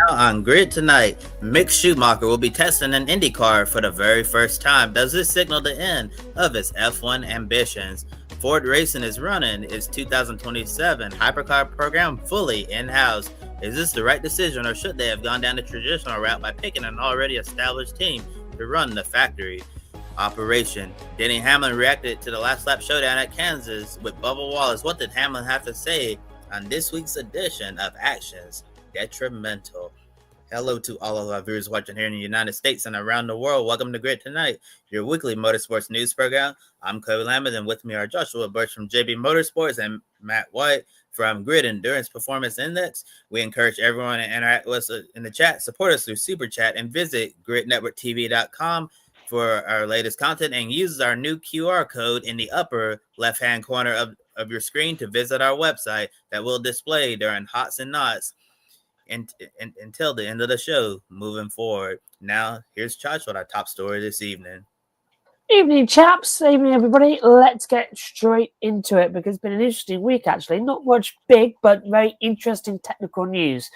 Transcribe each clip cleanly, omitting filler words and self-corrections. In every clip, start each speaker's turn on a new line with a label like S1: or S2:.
S1: Now on Grid tonight, Mick Schumacher will be testing an IndyCar for the very first time. Does this signal the end of his F1 ambitions? Ford Racing is running its 2027 Hypercar program fully in-house. Is this the right decision, or should they have gone down the traditional route by picking an already established team to run the factory operation? Denny Hamlin reacted to the last lap showdown at Kansas with Bubba Wallace. What did Hamlin have to say on this week's edition of Actions Detrimental? Hello to all of our viewers watching here in the United States and around the world. Welcome to Grid Tonight, your weekly motorsports news program. I'm Kobe Lambert, and with me are Joshua Birch from JB Motorsports and Matt White from Grid Endurance Performance Index. We encourage everyone to interact with us in the chat, support us through Super Chat, and visit gridnetworktv.com for our latest content, and use our new QR code in the upper left-hand corner of your screen to visit our website that will display during Hots and Knots and until the end of the show moving forward. Now, here's Josh with our top story this evening.
S2: Evening, chaps. Evening, everybody. Let's get straight into it because it's been an interesting week, actually. Not much big, but very interesting technical news.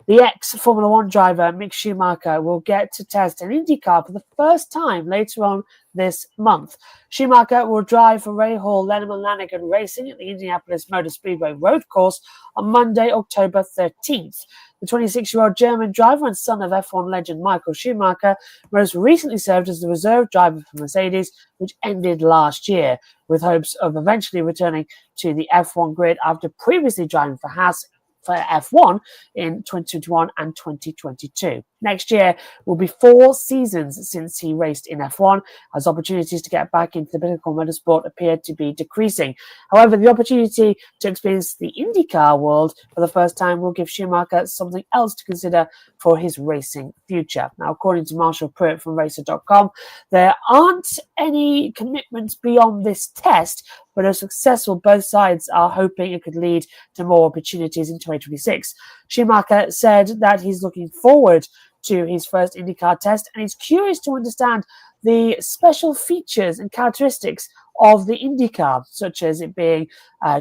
S2: The ex-Formula One driver Mick Schumacher will get to test an IndyCar for the first time later on this month. Schumacher will drive for Rahal Letterman Lanigan Racing at the Indianapolis Motor Speedway road course on Monday, October 13th. The 26-year-old German driver and son of F1 legend Michael Schumacher most recently served as the reserve driver for Mercedes, which ended last year, with hopes of eventually returning to the F1 grid after previously driving for Haas for F1 in 2021 and 2022. Next year will be 4 seasons since he raced in F1, as opportunities to get back into the pinnacle motorsport appear to be decreasing. However, the opportunity to experience the IndyCar world for the first time will give Schumacher something else to consider for his racing future. Now, according to Marshall Pruitt from Racer.com, there aren't any commitments beyond this test, but if successful, both sides are hoping it could lead to more opportunities in 2026. Schumacher said that he's looking forward to his first IndyCar test and is curious to understand the special features and characteristics of the IndyCar, such as it being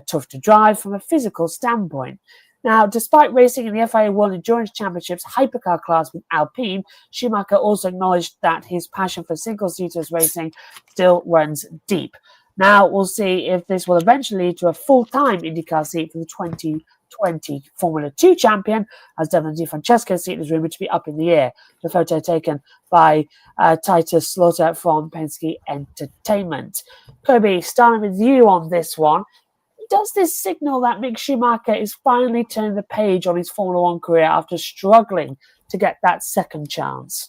S2: tough to drive from a physical standpoint. Now, despite racing in the FIA World Endurance Championships Hypercar class with Alpine, Schumacher also acknowledged that his passion for single-seaters racing still runs deep. Now, we'll see if this will eventually lead to a full-time IndyCar seat for the 2020 Formula 2 champion, as Devlin DeFrancesco's seat is rumoured to be up in the air. The photo taken by Titus Slaughter from Penske Entertainment. Kobe, starting with you on this one, does this signal that Mick Schumacher is finally turning the page on his Formula One career after struggling to get that second chance?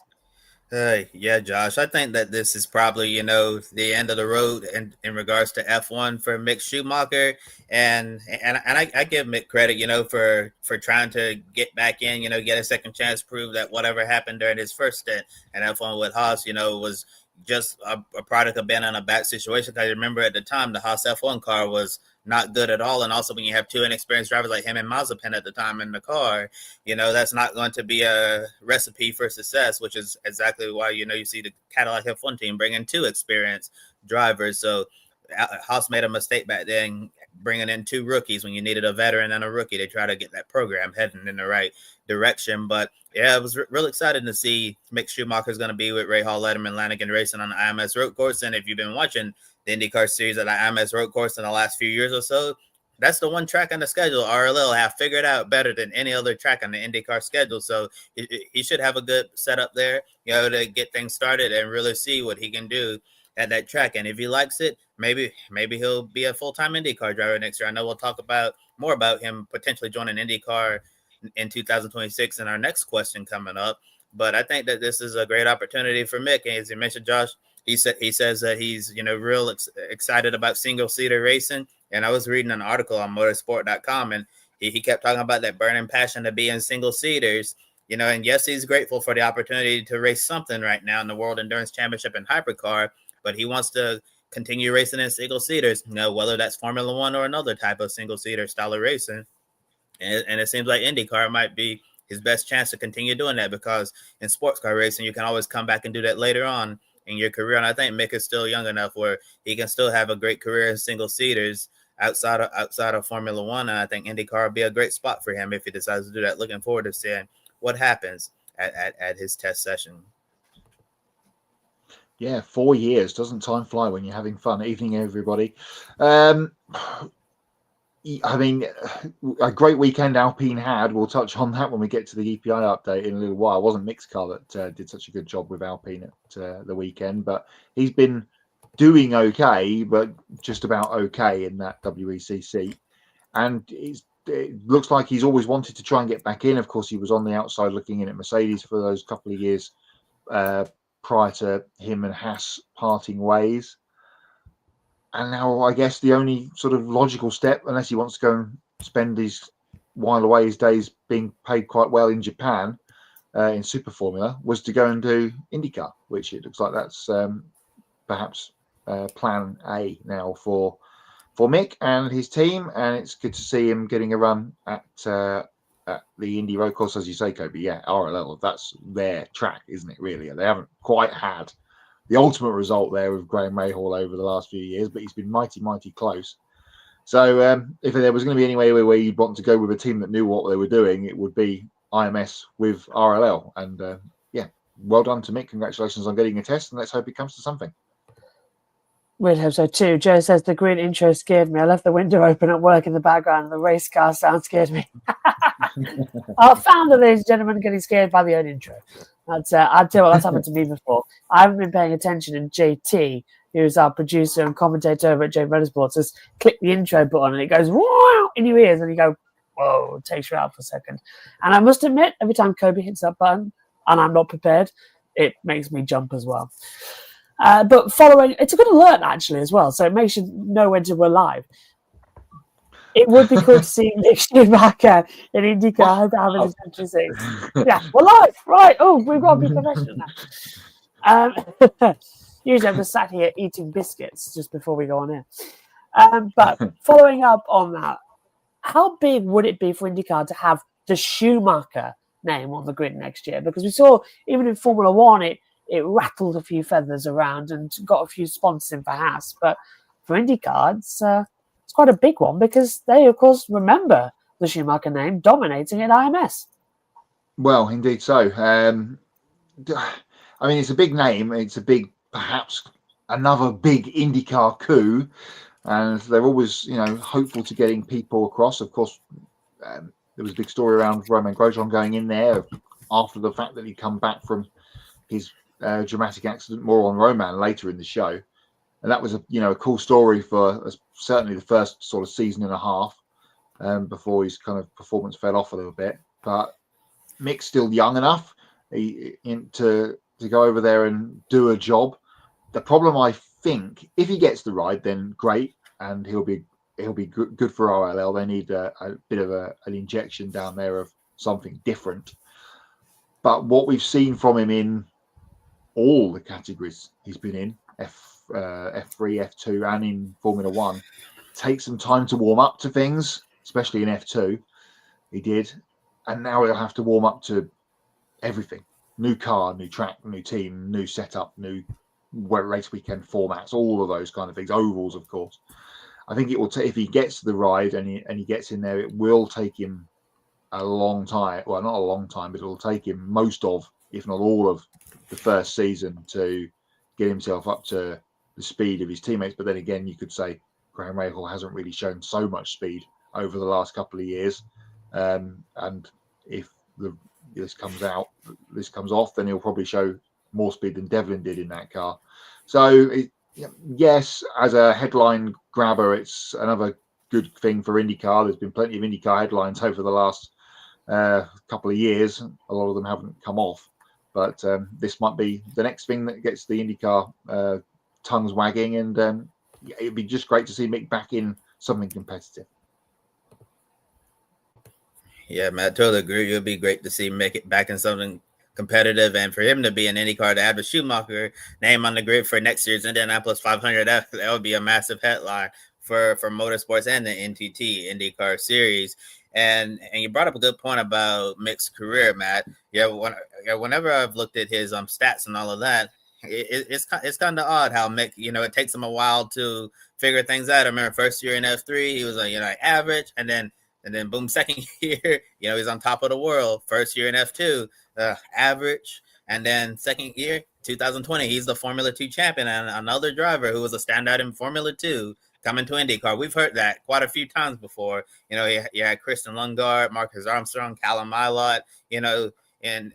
S1: Yeah, Josh, I think that this is probably, the end of the road in regards to F1 for Mick Schumacher. And I give Mick credit, for trying to get back in, get a second chance, prove that whatever happened during his first stint in F1 with Haas, was just a product of being in a bad situation. Because I remember at the time, the Haas F1 car was not good at all. And also when you have 2 inexperienced drivers like him and Mazepin at the time in the car, that's not going to be a recipe for success, which is exactly why, you see the Cadillac F1 team bring in 2 experienced drivers. So Haas made a mistake back then, bringing in 2 rookies when you needed a veteran and a rookie to try to get that program heading in the right direction. But yeah, it was real exciting to see Mick Schumacher is going to be with Rahal Letterman Lanigan Racing on the IMS road course. And if you've been watching the IndyCar series at the IMS road course in the last few years or so, that's the one track on the schedule RLL have figured out better than any other track on the IndyCar schedule. So he should have a good setup there, to get things started and really see what he can do at that track. And if he likes it, maybe he'll be a full-time IndyCar driver next year. I know we'll talk about more about him potentially joining IndyCar in 2026 in our next question coming up. But I think that this is a great opportunity for Mick. And as you mentioned, Josh, he says that he's, real excited about single-seater racing. And I was reading an article on motorsport.com, and he kept talking about that burning passion to be in single-seaters. And yes, he's grateful for the opportunity to race something right now in the World Endurance Championship in Hypercar, but he wants to continue racing in single-seaters, whether that's Formula One or another type of single-seater style of racing. And it seems like IndyCar might be his best chance to continue doing that, because in sports car racing, you can always come back and do that later on in your career. And I think Mick is still young enough where he can still have a great career in single-seaters outside of Formula One. And I think IndyCar would be a great spot for him if he decides to do that. Looking forward to seeing what happens at his test session.
S3: Yeah, 4 years. Doesn't time fly when you're having fun? Evening, everybody. I mean, a great weekend Alpine had. We'll touch on that when we get to the EPI update in a little while. It wasn't Mick's car that did such a good job with Alpine at the weekend, but he's been doing okay, but just about okay in that WECC. And it looks like he's always wanted to try and get back in. Of course, he was on the outside looking in at Mercedes for those couple of years prior to him and Haas parting ways. And now I guess the only sort of logical step, unless he wants to go and spend while away his days being paid quite well in Japan in Super Formula, was to go and do IndyCar, which it looks like that's perhaps plan A now for Mick and his team. And it's good to see him getting a run at the Indy road course, as you say, Kobe. Yeah, RLL, that's their track, isn't it, really? They haven't quite had the ultimate result there with Graham Rahal over the last few years, but he's been mighty, mighty close. So if there was going to be any way where you'd want to go with a team that knew what they were doing, it would be IMS with RLL. And well done to Mick. Congratulations on getting a test, and let's hope it comes to something.
S2: We'd hope so too. Joe says the green intro scared me. I left the window open at work in the background, and the race car sound scared me. I found that, ladies and gentlemen, getting scared by the own intro. I'll tell you what, that's happened to me before. I haven't been paying attention, and JT, who's our producer and commentator over at J Motorsports, has clicked the intro button, and it goes wow in your ears, and you go, whoa, it takes you out for a second. And I must admit, every time Kobe hits that button, and I'm not prepared, it makes me jump as well. But it's a good alert actually as well, so it makes you know when we're live. It would be cool to see Mick Schumacher in IndyCar having his entry. Yeah, we're live, right? Oh, we've got to be professional now. Usually I'm just sat here eating biscuits just before we go on air. But following up on that, how big would it be for IndyCar to have the Schumacher name on the grid next year? Because we saw even in Formula One, it rattled a few feathers around and got a few sponsors in for Haas. But for IndyCar, it's quite a big one because they, of course, remember the Schumacher name dominating at IMS.
S3: Well, indeed so. I mean, it's a big name. It's a big, perhaps another big IndyCar coup. And they're always, hopeful to getting people across. Of course, there was a big story around Romain Grosjean going in there after the fact that he'd come back from his dramatic accident. More on Roman later in the show, and that was a cool story for certainly the first sort of season and a half before his kind of performance fell off a little bit. But Mick's still young enough to go over there and do a job. The problem, I think, if he gets the ride, then great, and he'll be good for RLL. They need a bit of an injection down there of something different. But what we've seen from him in all the categories he's been in, F3, F2, and in Formula One, takes some time to warm up to things, especially in F2. He did. And now he'll have to warm up to everything. New car, new track, new team, new setup, new race weekend formats, all of those kind of things. Ovals, of course. I think it will if he gets to the ride and he gets in there, it will take him a long time. Well, not a long time, but it will take him most of, if not all of, the first season to get himself up to the speed of his teammates. But then again, you could say Graham Rahal hasn't really shown so much speed over the last couple of years. And if this comes off, then he'll probably show more speed than Devlin did in that car. So yes, as a headline grabber, it's another good thing for IndyCar. There's been plenty of IndyCar headlines over the last couple of years. A lot of them haven't come off, but this might be the next thing that gets the IndyCar tongues wagging, and it'd be just great to see Mick back in something competitive.
S1: Yeah, man, I totally agree. It would be great to see Mick back in something competitive, and for him to be an IndyCar, to have the Schumacher name on the grid for next year's Indianapolis 500, that would be a massive headline for motorsports and the NTT IndyCar series. And you brought up a good point about Mick's career, Matt. Whenever I've looked at his stats and all of that, it's kind of odd how Mick, it takes him a while to figure things out. I remember first year in F3, he was average, and then And then boom, second year, he's on top of the world. First year in F2, average. And then second year, 2020, he's the Formula 2 champion, and another driver who was a standout in Formula 2 coming to IndyCar. We've heard that quite a few times before. You had Kristen Lundgaard, Marcus Armstrong, Callum Milot, and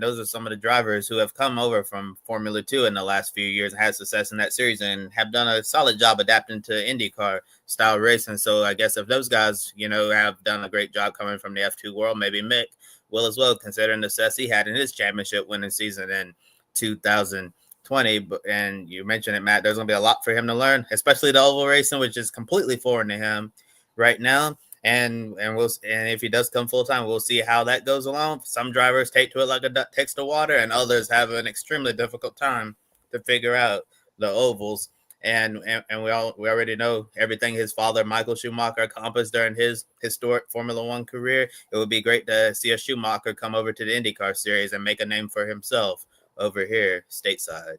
S1: those are some of the drivers who have come over from Formula 2 in the last few years and had success in that series and have done a solid job adapting to IndyCar style racing. So I guess if those guys, have done a great job coming from the F2 world, maybe Mick will as well, considering the success he had in his championship winning season in 2020. And you mentioned it, Matt, there's going to be a lot for him to learn, especially the oval racing, which is completely foreign to him right now. And if he does come full time, we'll see how that goes along. Some drivers take to it like a duck takes to water, and others have an extremely difficult time to figure out the ovals. And we already know everything his father, Michael Schumacher, accomplished during his historic Formula One career. It would be great to see a Schumacher come over to the IndyCar series and make a name for himself over here stateside.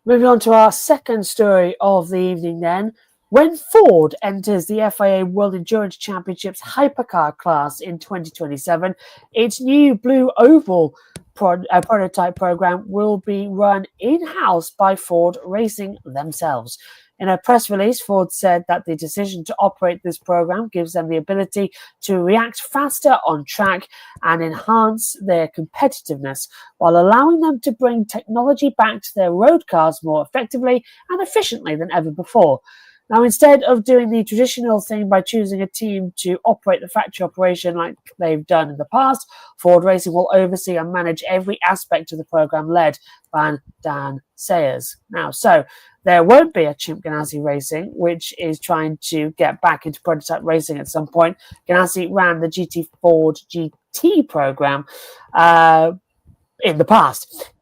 S2: Moving on to our second story of the evening then. When Ford enters the FIA World Endurance Championships Hypercar class in 2027, its new Blue Oval prototype program will be run in-house by Ford Racing themselves. In a press release, Ford said that the decision to operate this program gives them the ability to react faster on track and enhance their competitiveness, while allowing them to bring technology back to their road cars more effectively and efficiently than ever before. Now, instead of doing the traditional thing by choosing a team to operate the factory operation like they've done in the past, Ford Racing will oversee and manage every aspect of the program led by Dan Sayers. Now, so there won't be a Chip Ganassi Racing, which is trying to get back into prototype racing at some point. Ganassi ran the GT Ford GT program in the past.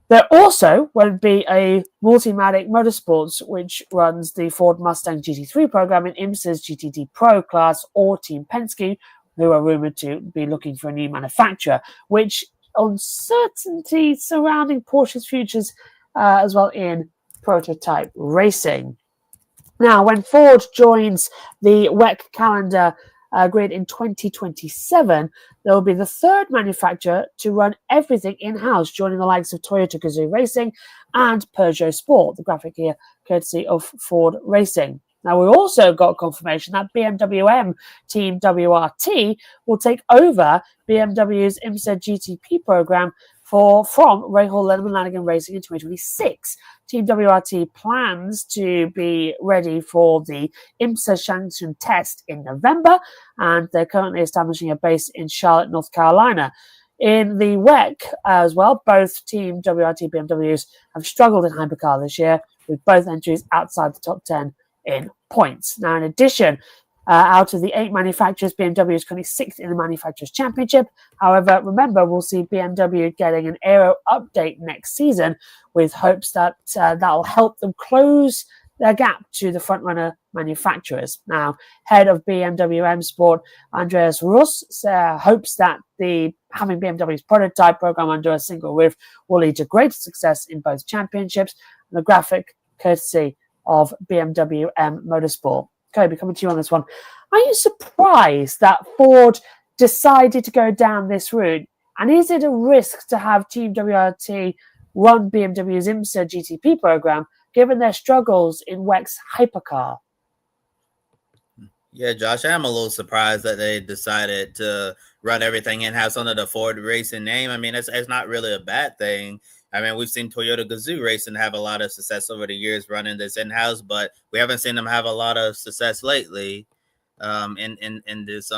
S2: There also won't be a Multimatic Motorsports, which runs the Ford Mustang GT3 program in IMSA's GTD Pro class, or Team Penske, who are rumoured to be looking for a new manufacturer, which uncertainty surrounding Porsche's futures as well in prototype racing. Now, when Ford joins the WEC calendar grid in 2027, there will be the third manufacturer to run everything in-house, joining the likes of Toyota Gazoo Racing and Peugeot Sport, the graphic here courtesy of Ford Racing. Now, we also got confirmation that BMW M Team WRT will take over BMW's IMSA GTP program from Rahal Letterman Lanigan Racing in 2026. Team WRT plans to be ready for the IMSA sanction test in November, and they're currently establishing a base in Charlotte, North Carolina. In the WEC as well, both Team WRT BMWs have struggled in Hypercar this year, with both entries outside the top 10 in points. Now, in addition, out of the 8 manufacturers, BMW is currently 6th in the Manufacturers' Championship. However, remember, we'll see BMW getting an aero update next season, with hopes that that'll help them close their gap to the front-runner manufacturers. Now, head of BMW M Sport, Andreas Russ, hopes that having BMW's prototype program under a single roof will lead to greater success in both championships. And the graphic courtesy of BMW M Motorsport. Kobe, coming to you on this one. Are you surprised that Ford decided to go down this route? And is it a risk to have Team WRT run BMW's IMSA GTP program, given their struggles in WEC's Hypercar?
S1: Yeah, Josh, I'm a little surprised that they decided to run everything in-house under the Ford Racing name. I mean, it's not really a bad thing. I mean, we've seen Toyota Gazoo Racing have a lot of success over the years running this in-house, but we haven't seen them have a lot of success lately in this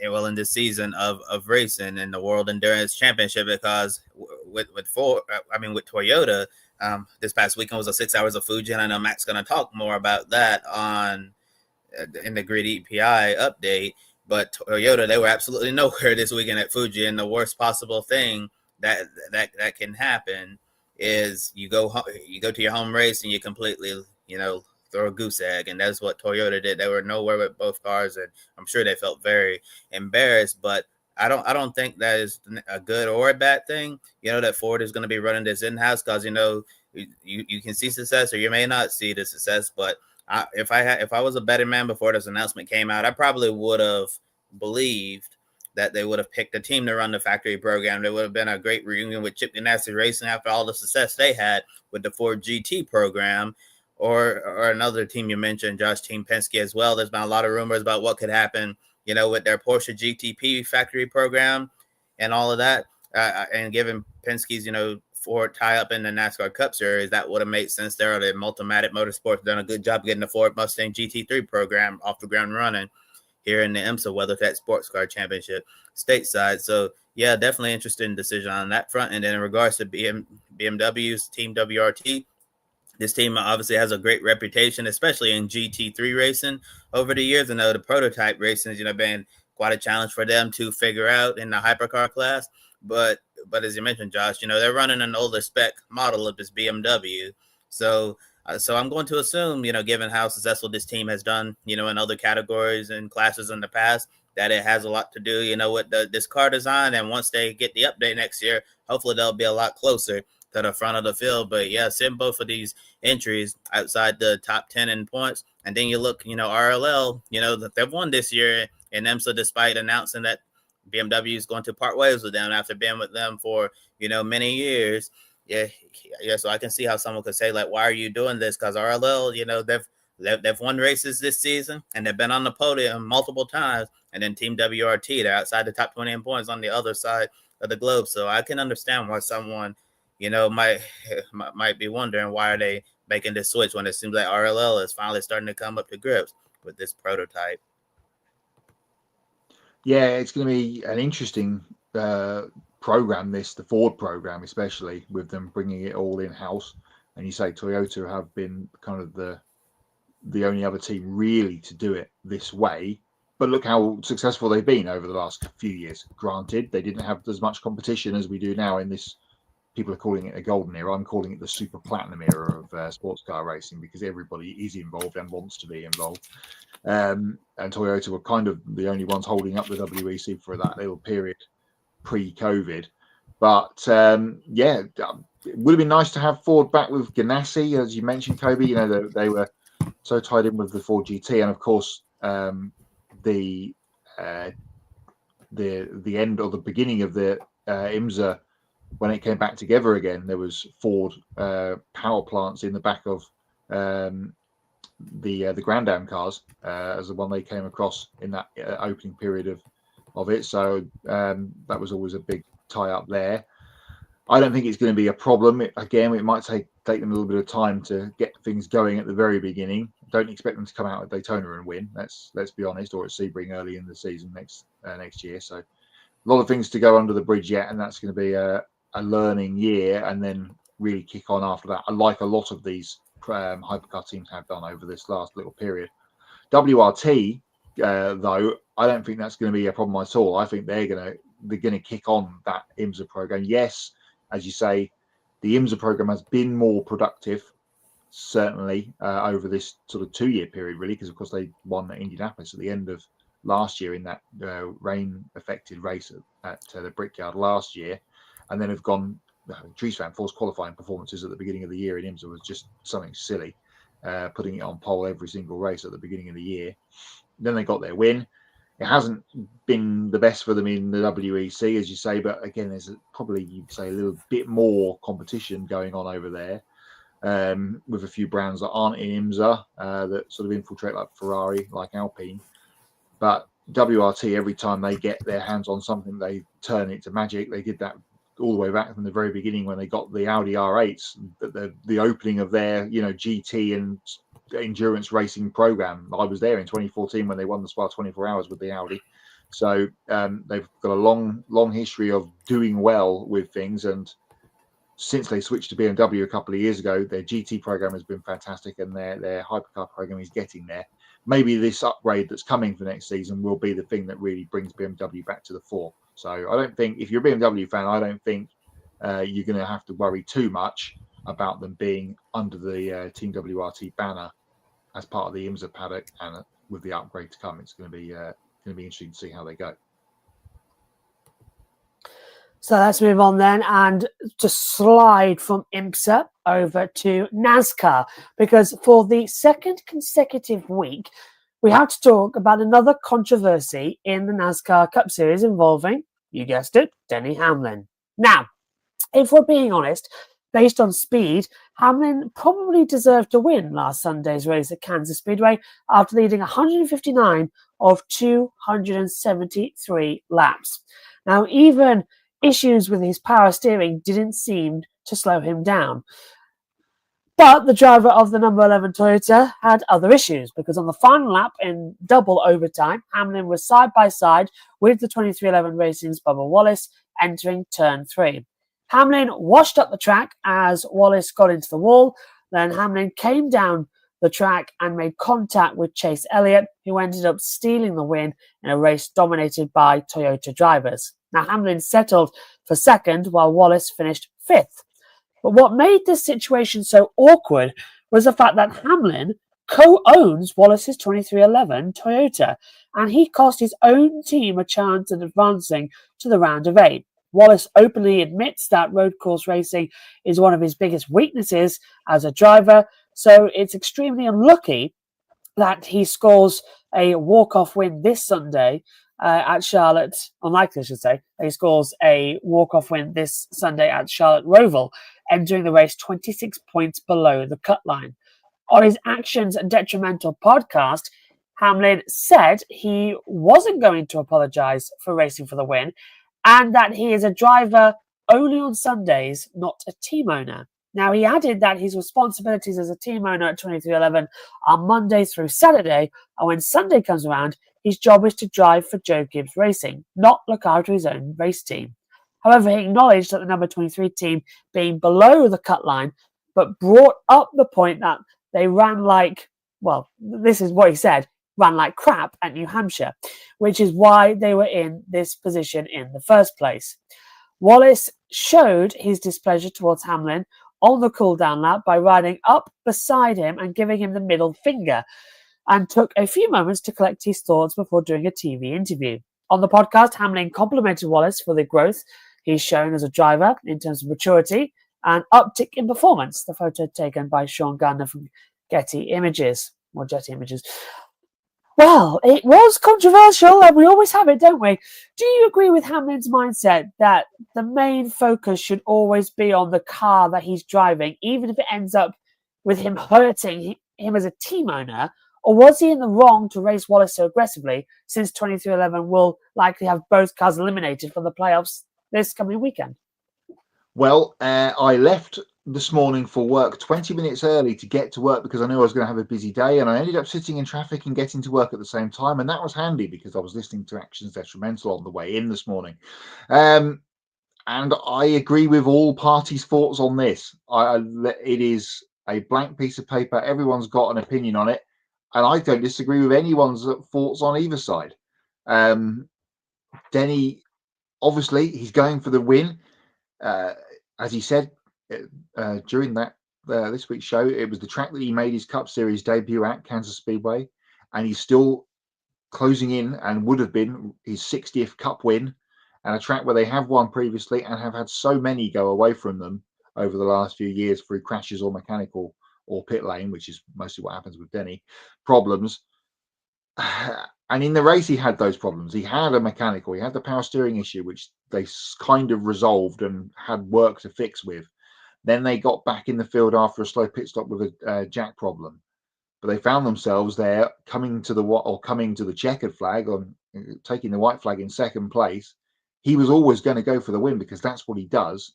S1: in this season of racing in the World Endurance Championship, because with Toyota, this past weekend was a 6 hours of Fuji, and I know Mac's going to talk more about that in the Grid EPI update. But Toyota, they were absolutely nowhere this weekend at Fuji, and the worst possible thing that can happen is you go to your home race and you completely throw a goose egg, and that's what Toyota did. They were nowhere with both cars, and I'm sure they felt very embarrassed. But I don't think that is a good or a bad thing. That Ford is going to be running this in-house, because you can see success or you may not see the success, but if I was a betting man before this announcement came out, I probably would have believed that they would have picked a team to run the factory program. There would have been a great reunion with Chip Ganassi Racing after all the success they had with the Ford GT program, or another team you mentioned, Josh, Team Penske as well. There's been a lot of rumors about what could happen, with their Porsche GTP factory program and all of that. And given Penske's, Ford tie up in the NASCAR Cup Series, that would have made sense there. The Multimatic Motorsports done a good job getting the Ford Mustang GT3 program off the ground running here in the IMSA WeatherTech Sports Car Championship stateside. So, yeah, definitely interesting decision on that front. And then in regards to BMW's Team WRT, this team obviously has a great reputation, especially in GT3 racing over the years. I know the prototype racing has, been quite a challenge for them to figure out in the hypercar class. But as you mentioned, Josh, they're running an older spec model of this BMW. So I'm going to assume, given how successful this team has done, in other categories and classes in the past, that it has a lot to do, with this car design. And once they get the update next year, hopefully they'll be a lot closer to the front of the field. But yeah, send both of these entries outside the top 10 in points. And then you look, RLL, they've won this year in IMSA despite announcing that BMW is going to part ways with them after being with them for, many years. Yeah. So I can see how someone could say, like, why are you doing this? Because RLL, they've won races this season and they've been on the podium multiple times. And then Team WRT, they're outside the top 20 in points on the other side of the globe. So I can understand why someone, might be wondering, why are they making this switch when it seems like RLL is finally starting to come up to grips with this prototype.
S3: Yeah, it's going to be an interesting program, the Ford program, especially with them bringing it all in-house. And you say Toyota have been kind of the only other team really to do it this way. But look how successful they've been over the last few years. Granted, they didn't have as much competition as we do now in this. People are calling it a golden era. I'm calling it the super platinum era of sports car racing, because everybody is involved and wants to be involved. And Toyota were kind of the only ones holding up the WEC for that little period pre-COVID. But it would have been nice to have Ford back with Ganassi, as you mentioned, Kobe. They were so tied in with the Ford GT, and of course the end or the beginning of the IMSA. When it came back together again, there was Ford power plants in the back of the Grand Am cars as the one they came across in that opening period of it. So that was always a big tie up there. I don't think it's going to be a problem. It might take them a little bit of time to get things going at the very beginning. Don't expect them to come out at Daytona and win. Let's be honest, or at Sebring early in the season next year. So a lot of things to go under the bridge yet, and that's going to be a learning year, and then really kick on after that. I like a lot of these hypercar teams have done over this last little period. WRT, though, I don't think that's going to be a problem at all. I think they're going to kick on that IMSA program. Yes, as you say, the IMSA program has been more productive, certainly over this sort of 2-year period, really, because of course they won at Indianapolis at the end of last year in that rain-affected race at the Brickyard last year. And then have gone, Treesfan Force qualifying performances at the beginning of the year in IMSA was just something silly, putting it on pole every single race at the beginning of the year. Then they got their win. It hasn't been the best for them in the WEC, as you say, but again, there's probably, you'd say, a little bit more competition going on over there with a few brands that aren't in IMSA that sort of infiltrate, like Ferrari, like Alpine. But WRT, every time they get their hands on something, they turn it to magic. They did that all the way back from the very beginning when they got the Audi R8s, the opening of their GT and endurance racing program. I was there in 2014 when they won the Spa 24 Hours with the Audi. So they've got a long history of doing well with things, and since they switched to BMW a couple of years ago, their GT program has been fantastic, and their hypercar program is getting there. Maybe this upgrade that's coming for next season will be the thing that really brings BMW back to the fore. So I don't think, if you're a BMW fan, I don't think you're going to have to worry too much about them being under the Team WRT banner as part of the IMSA paddock, and with the upgrade to come, it's going to be interesting to see how they go.
S2: So let's move on then and just slide from IMSA over to NASCAR, because for the second consecutive week, we have to talk about another controversy in the NASCAR Cup Series involving, you guessed it, Denny Hamlin. Now, if we're being honest, based on speed, Hamlin probably deserved to win last Sunday's race at Kansas Speedway after leading 159 of 273 laps. Now, even issues with his power steering didn't seem to slow him down. But the driver of the number 11 Toyota had other issues, because on the final lap in double overtime, Hamlin was side by side with the 2311 Racing's Bubba Wallace entering turn 3. Hamlin washed up the track as Wallace got into the wall. Then Hamlin came down the track and made contact with Chase Elliott, who ended up stealing the win in a race dominated by Toyota drivers. Now, Hamlin settled for second while Wallace finished fifth. But what made this situation so awkward was the fact that Hamlin co-owns Wallace's 2311 Toyota, and he cost his own team a chance at advancing to the round of 8. Wallace openly admits that road course racing is one of his biggest weaknesses as a driver, so it's extremely unlucky that he scores a walk-off win this Sunday at Charlotte. Unlikely, I should say. He scores a walk-off win this Sunday at Charlotte Roval, entering the race 26 points below the cut line. On his Actions Detrimental podcast, Hamlin said he wasn't going to apologise for racing for the win, and that he is a driver only on Sundays, not a team owner. Now, he added that his responsibilities as a team owner at 2311 are Monday through Saturday, and when Sunday comes around, his job is to drive for Joe Gibbs Racing, not look after his own race team. However, he acknowledged that the number 23 team being below the cut line, but brought up the point that they ran like, well, this is what he said, ran like crap at New Hampshire, which is why they were in this position in the first place. Wallace showed his displeasure towards Hamlin on the cool-down lap by riding up beside him and giving him the middle finger, and took a few moments to collect his thoughts before doing a TV interview. On the podcast, Hamlin complimented Wallace for the growth he's shown as a driver in terms of maturity and uptick in performance. The photo taken by Sean Gardner from Getty Images. Well, it was controversial, and we always have it, don't we? Do you agree with Hamlin's mindset that the main focus should always be on the car that he's driving, even if it ends up with him hurting him as a team owner? Or was he in the wrong to race Wallace so aggressively, since 2311 will likely have both cars eliminated from the playoffs this coming weekend?
S3: Well, I left this morning for work 20 minutes early to get to work because I knew I was going to have a busy day, and I ended up sitting in traffic and getting to work at the same time, and that was handy because I was listening to Actions Detrimental on the way in this morning. And I agree with all parties' thoughts on this. It is a blank piece of paper. Everyone's got an opinion on it, and I don't disagree with anyone's thoughts on either side. Denny, obviously, he's going for the win. As he said during this week's show, it was the track that he made his Cup Series debut at, Kansas Speedway, and he's still closing in and would have been his 60th Cup win, and a track where they have won previously and have had so many go away from them over the last few years through crashes or mechanical or pit lane, which is mostly what happens with Denny, problems. And in the race, he had those problems. He had a mechanical, he had the power steering issue, which they kind of resolved and had work to fix with. Then they got back in the field after a slow pit stop with a jack problem. But they found themselves there coming to the checkered flag, or taking the white flag in second place. He was always going to go for the win because that's what he does.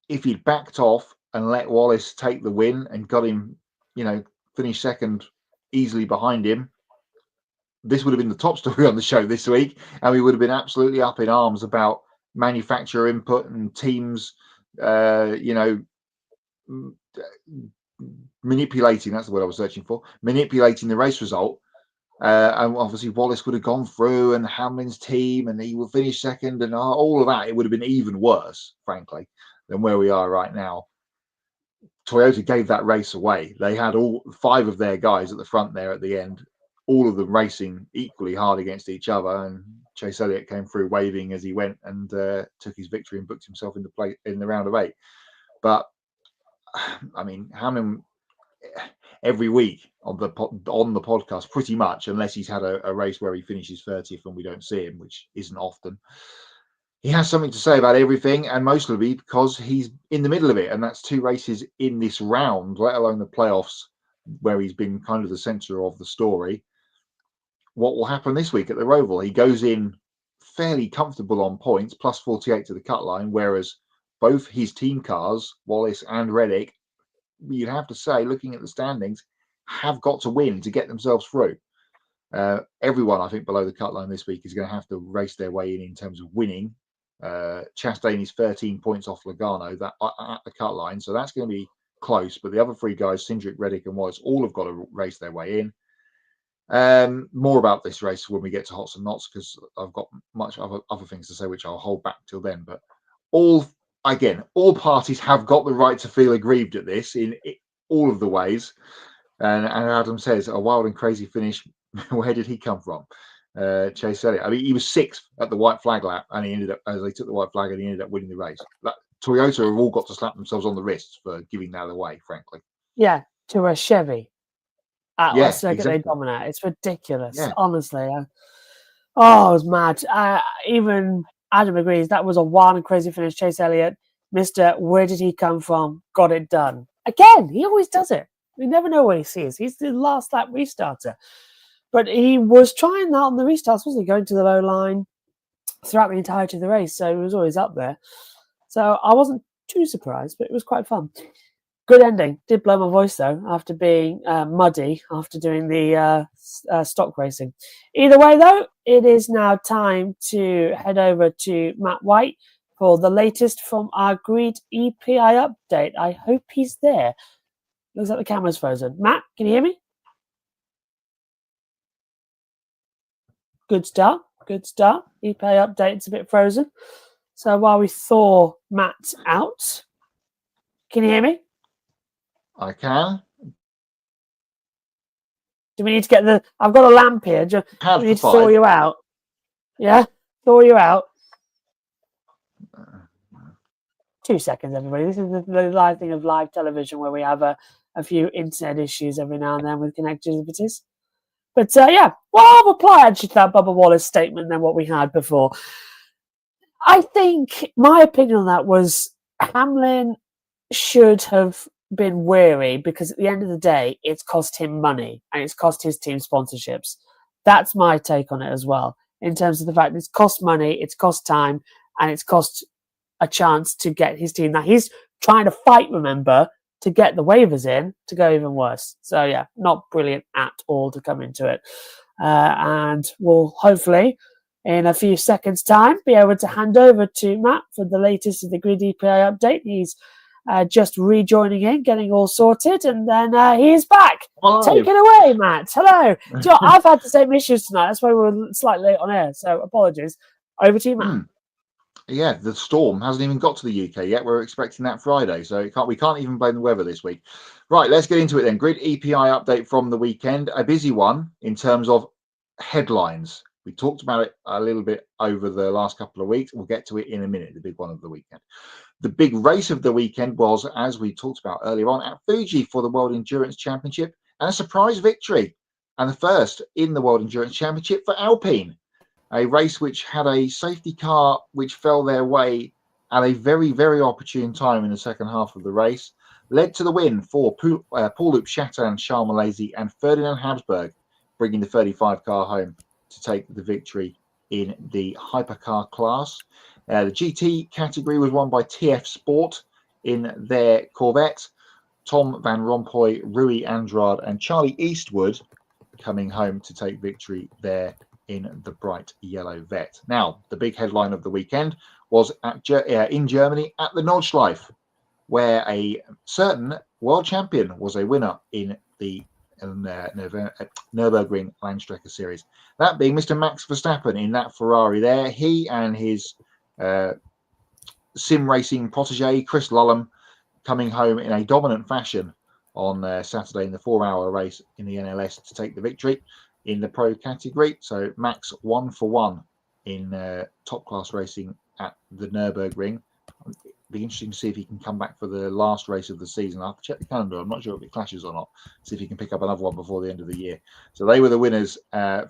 S3: If he'd backed off and let Wallace take the win and got him, finish second easily behind him, this would have been the top story on the show this week, and we would have been absolutely up in arms about manufacturer input and teams, manipulating, that's the word I was searching for, manipulating the race result. And obviously Wallace would have gone through, and Hamlin's team, and he will finish second, and all of that. It would have been even worse, frankly, than where we are right now. Toyota gave that race away. They had all 5 of their guys at the front there at the end all of them racing equally hard against each other, and Chase Elliott came through waving as he went and took his victory and booked himself in the round of 8. But I mean, Hamlin every week on the podcast, pretty much, unless he's had a race where he finishes 30th and we don't see him, which isn't often, he has something to say about everything, and mostly because he's in the middle of it, and that's 2 races in this round, let alone the playoffs, where he's been kind of the centre of the story. What will happen this week at the Roval? He goes in fairly comfortable on points, plus 48 to the cut line, whereas both his team cars, Wallace and Reddick, you'd have to say, looking at the standings, have got to win to get themselves through. Everyone, I think, below the cut line this week is going to have to race their way in terms of winning. Chastain is 13 points off Logano at the cut line, so that's going to be close. But the other 3 guys, Cindric, Reddick and Wallace, all have got to race their way in. More about this race when we get to Hots and Knots, because I've got much other things to say, which I'll hold back till then. But all parties have got the right to feel aggrieved at this in all of the ways. And Adam says, a wild and crazy finish. Where did he come from? Chase Elliott. I mean, he was 6th at the white flag lap, and he ended up, as they took the white flag, and he ended up winning the race. Toyota have all got to slap themselves on the wrists for giving that away, frankly.
S2: Yeah, to a Chevy. Let's look
S3: exactly.
S2: at they dominate. It's ridiculous,
S3: Yeah.
S2: honestly. It was mad. Even Adam agrees that was a wild and crazy finish. Chase Elliott, Mr. Where did he come from? Got it done. Again, he always does it. We never know where he sees. He's the last lap restarter. But he was trying that on the restarts, wasn't he? Going to the low line throughout the entirety of the race. So he was always up there. So I wasn't too surprised, but it was quite fun. Good ending. Did blow my voice, though, after being muddy after doing the stock racing. Either way, though, it is now time to head over to Matt White for the latest from our Grid EPI update. I hope he's there. Looks like the camera's frozen. Matt, can you hear me? Good start. Good start. EPI update's a bit frozen. So while we thaw Matt out, can you hear me?
S3: I can.
S2: Do we need to get the... I've got a lamp here. Do we need to thaw you out? Yeah? Thaw you out. 2 seconds, everybody. This is the live thing of live television where we have a few internet issues every now and then with connectivities. But I'll reply actually to that Bubba Wallace statement than what we had before. I think my opinion on that was Hamlin should have been wary, because at the end of the day, it's cost him money and it's cost his team sponsorships. That's my take on it as well, in terms of the fact it's cost money, it's cost time, and it's cost a chance to get his team. Now he's trying to fight, remember, to get the waivers in to go even worse. So yeah, not brilliant at all to come into it. And we'll hopefully in a few seconds time be able to hand over to Matt for the latest of the Grid EPI update. He's just rejoining in, getting all sorted, and then he's back. Hello. Take it away, Matt. Hello. I've had the same issues tonight. That's why we're slightly late on air, so apologies. Over to you, Matt.
S3: Yeah, the storm hasn't even got to the UK yet. We're expecting that Friday, so we can't even blame the weather this week. Right, let's get into it then. Grid EPI update from the weekend. A busy one in terms of headlines. We talked about it a little bit over the last couple of weeks. We'll get to it in a minute, the big one of the weekend. The big race of the weekend was, as we talked about earlier on, at Fuji for the World Endurance Championship, and a surprise victory, and the first in the World Endurance Championship for Alpine. A race which had a safety car which fell their way at a very, very opportune time in the second half of the race, led to the win for Paul-Loup Chatin, Charles Malaysia and Ferdinand Habsburg, bringing the 35 car home to take the victory in the hypercar class. The GT category was won by TF Sport in their Corvette. Tom Van Rompuy, Rui Andrade and Charlie Eastwood coming home to take victory there in the bright yellow Vet. Now, the big headline of the weekend was in Germany at the Nordschleife, where a certain world champion was a winner in the Nürburgring Langstrecke Series. That being Mr. Max Verstappen in that Ferrari there. He and his sim racing protege, Chris Lullum, coming home in a dominant fashion on Saturday in the 4-hour race in the NLS to take the victory. in the pro category. So Max 1 for 1 in top class racing at the Nürburgring. It'll be interesting to see if he can come back for the last race of the season. I'll have to check the calendar. I'm not sure if it clashes or not. See if he can pick up another one before the end of the year. So they were the winners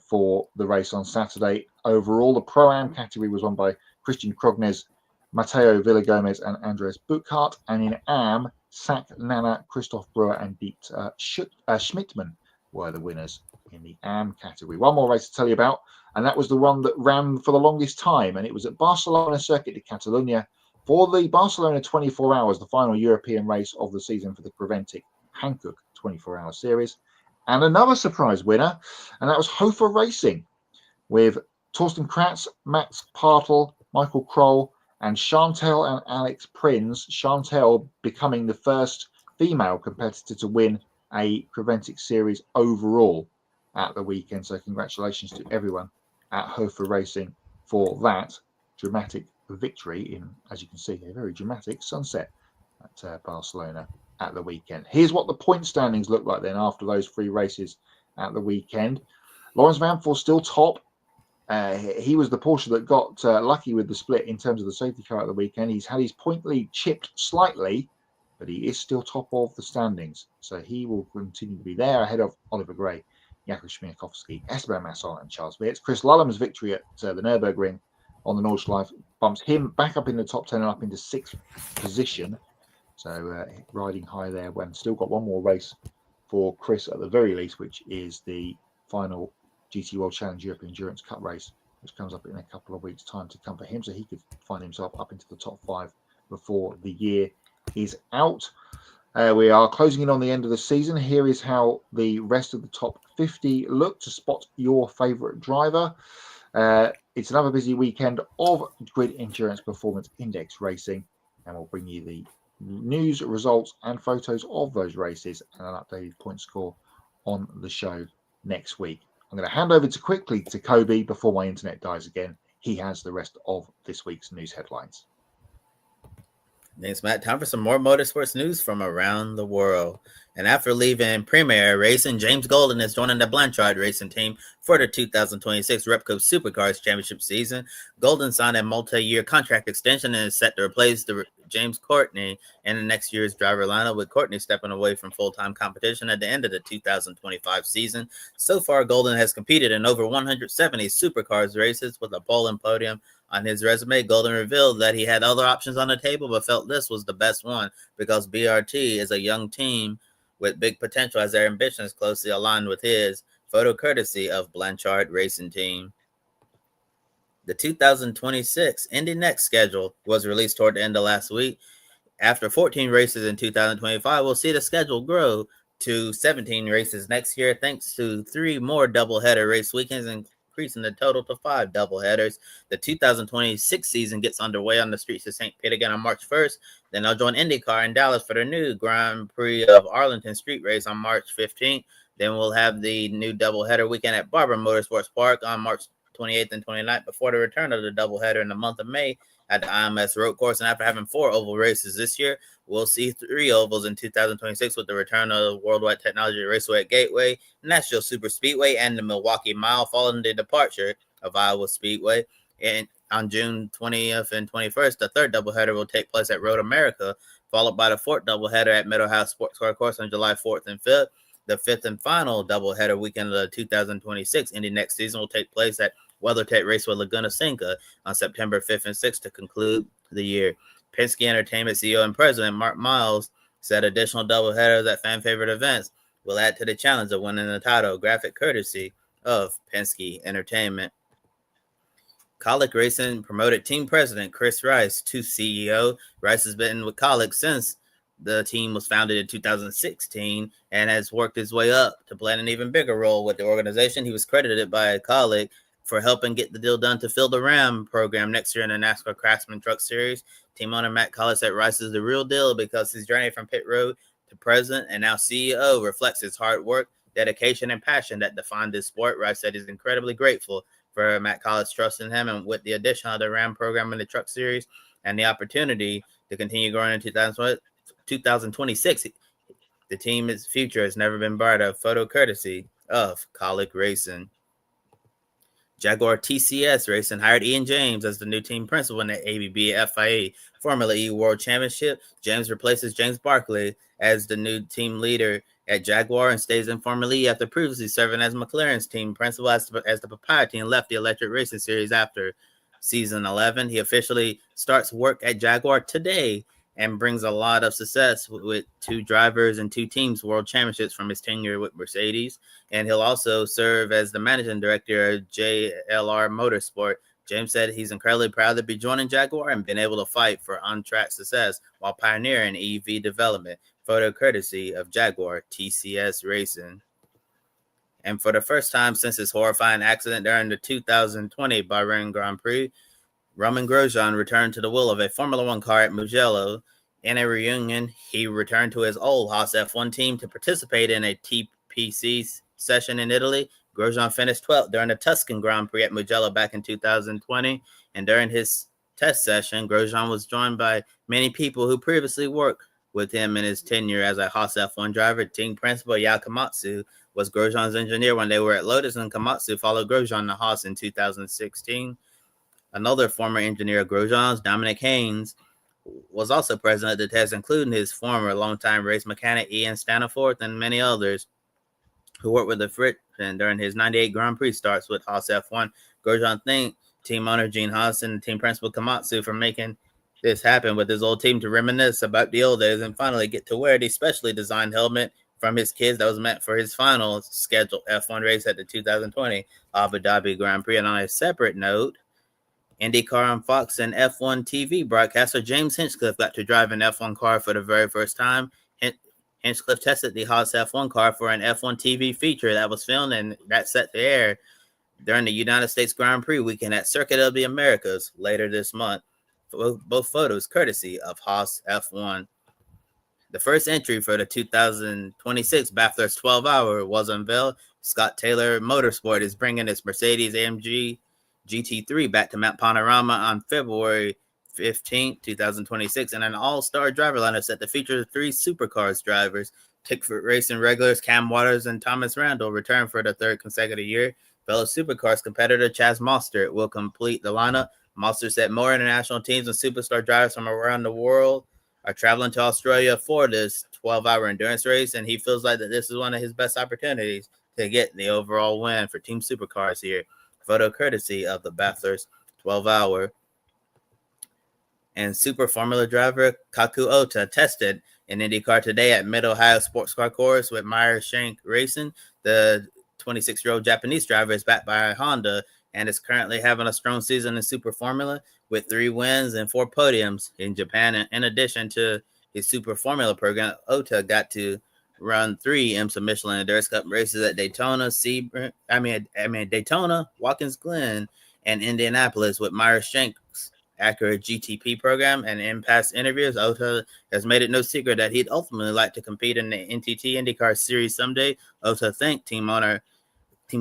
S3: for the race on Saturday. Overall, the Pro-Am category was won by Christian Krognes, Matteo Villagomez and Andres Buchart. And in AM, Sak Nana, Christoph Brewer and Diet Schmidtman were the winners in the AM category. One more race to tell you about, and that was the one that ran for the longest time, and it was at Barcelona Circuit de Catalunya for the Barcelona 24 Hours, the final European race of the season for the Creventic Hankook 24-hour series. And another surprise winner, and that was Hofer Racing, with Torsten Kratz, Max Partel, Michael Kroll, and Chantel and Alex Prins. Chantel becoming the first female competitor to win a Creventic series overall at the weekend. So congratulations to everyone at Hofer Racing for that dramatic victory in, as you can see, a very dramatic sunset at Barcelona at the weekend. Here's what the point standings look like then after those 3 races at the weekend. Lawrence Vamphor still top. He was the Porsche that got lucky with the split in terms of the safety car at the weekend. He's had his point lead chipped slightly, but he is still top of the standings. So he will continue to be there ahead of Oliver Gray, Jakub Śmiechowski, Esteban Masson and Charles Wirtz. Chris Lulham's victory at the Nürburgring on the Nordschleife bumps him back up in the top 10 and up into 6th position. So riding high there when still got one more race for Chris at the very least, which is the final GT World Challenge European Endurance Cup race, which comes up in a couple of weeks' time to come for him. So he could find himself up into the top 5 before the year is out. We are closing in on the end of the season. Here is how the rest of the top 50 look to spot your favourite driver. It's another busy weekend of Grid Endurance Performance Index racing, and we'll bring you the news, results, and photos of those races and an updated point score on the show next week. I'm going to hand over quickly to Kobe before my internet dies again. He has the rest of this week's news headlines.
S1: Thanks, Matt. Time for some more motorsports news from around the world. And after leaving Premier Racing, James Golden is joining the Blanchard Racing team for the 2026 Repco Supercars Championship season. Golden signed a multi-year contract extension and is set to replace James Courtney in the next year's driver lineup, with Courtney stepping away from full-time competition at the end of the 2025 season. So far, Golden has competed in over 170 Supercars races with a pole and podium on his resume. Golden revealed that he had other options on the table, but felt this was the best one because BRT is a young team with big potential as their ambitions closely aligned with his. Photo courtesy of Blanchard Racing Team. The 2026 Indy Next schedule was released toward the end of last week. After 14 races in 2025, we'll see the schedule grow to 17 races next year, thanks to 3 more doubleheader race weekends, increasing the total to 5 doubleheaders. The 2026 season gets underway on the streets of St. Pete again on March 1st. Then they'll join IndyCar in Dallas for the new Grand Prix of Arlington Street Race on March 15th. Then we'll have the new doubleheader weekend at Barber Motorsports Park on March 28th and 29th before the return of the doubleheader in the month of May at the IMS Road Course. And after having 4 oval races this year, we'll see 3 ovals in 2026 with the return of the Worldwide Technology Raceway at Gateway, Nashville Super Speedway, and the Milwaukee Mile, following the departure of Iowa Speedway. And on June 20th and 21st, the 3rd doubleheader will take place at Road America, followed by the 4th doubleheader at Middle House Sports Car Course on July 4th and 5th. The 5th and final doubleheader weekend of the 2026 Indy Next season will take place at WeatherTech Raceway Laguna Seca on September 5th and 6th to conclude the year. Penske Entertainment CEO and President Mark Miles said additional doubleheaders at fan-favorite events will add to the challenge of winning the title, graphic courtesy of Penske Entertainment. Colic Racing promoted team president Chris Rice to CEO. Rice has been with Colic since the team was founded in 2016 and has worked his way up to play an even bigger role with the organization. He was credited by Colic for helping get the deal done to fill the Ram program next year in the NASCAR Craftsman Truck Series. Team owner Matt Collins said Rice is the real deal because his journey from pit road to president and now CEO reflects his hard work, dedication, and passion that defined this sport. Rice said he's incredibly grateful for Matt Collins trusting him, and with the addition of the Ram program in the Truck Series and the opportunity to continue growing in 2026, the team's future has never been brighter. Photo courtesy of Colic Racing. Jaguar TCS Racing hired Ian James as the new team principal in the ABB FIA Formula E World Championship. James replaces James Barkley as the new team leader at Jaguar and stays in Formula E after previously serving as McLaren's team principal as the proprietor and left the electric racing series after season 11. He officially starts work at Jaguar today and brings a lot of success with 2 drivers and 2 teams world championships from his tenure with Mercedes. And he'll also serve as the managing director of JLR Motorsport. James said he's incredibly proud to be joining Jaguar and been able to fight for on-track success while pioneering EV development. Photo courtesy of Jaguar TCS Racing. And for the first time since his horrifying accident during the 2020 Bahrain Grand Prix, Roman Grosjean returned to the wheel of a Formula One car at Mugello. In a reunion, he returned to his old Haas F1 team to participate in a TPC session in Italy. Grosjean finished 12th during the Tuscan Grand Prix at Mugello back in 2020. And during his test session, Grosjean was joined by many people who previously worked with him in his tenure as a Haas F1 driver. Team principal Yao Komatsu was Grosjean's engineer when they were at Lotus, and Komatsu followed Grosjean to Haas in 2016. Another former engineer of Grosjean's, Dominic Haynes, was also present at the test, including his former longtime race mechanic Ian Staniforth and many others who worked with the Frenchman during his 98 Grand Prix starts with Haas F1. Grosjean thanked team owner Gene Haas and team principal Komatsu for making this happen with his old team to reminisce about the old days and finally get to wear the specially designed helmet from his kids that was meant for his final scheduled F1 race at the 2020 Abu Dhabi Grand Prix. And on a separate note, IndyCar on Fox and F1 TV broadcaster James Hinchcliffe got to drive an F1 car for the very first time. Hinchcliffe tested the Haas F1 car for an F1 TV feature that was filmed and that set to air during the United States Grand Prix weekend at Circuit of the Americas later this month. Both photos courtesy of Haas F1. The first entry for the 2026 Bathurst 12-hour was unveiled. Scott Taylor Motorsport is bringing its Mercedes-AMG GT3 back to Mount Panorama on February 15, 2026, and an all-star driver lineup set to feature 3 supercars drivers. Tickford Racing regulars Cam Waters and Thomas Randall return for the 3rd consecutive year. Fellow supercars competitor Chaz Mostert will complete the lineup. Mostert said more international teams and superstar drivers from around the world are traveling to Australia for this 12-hour endurance race, and he feels like that this is one of his best opportunities to get the overall win for Team Supercars here. Photo courtesy of the Bathurst 12-hour. And Super Formula driver Kaku Ota tested in IndyCar today at Mid-Ohio Sports Car Course with Meyer Shank Racing. The 26-year-old Japanese driver is backed by Honda and is currently having a strong season in Super Formula with 3 wins and 4 podiums in Japan. And in addition to his Super Formula program, Ota got to run 3 IMSA Michelin Endurance Cup races at Daytona, Daytona, Watkins Glen, and Indianapolis with Meyer Shank's Acura GTP program. And in past interviews, Ota has made it no secret that he'd ultimately like to compete in the NTT IndyCar Series someday. Ota thanked team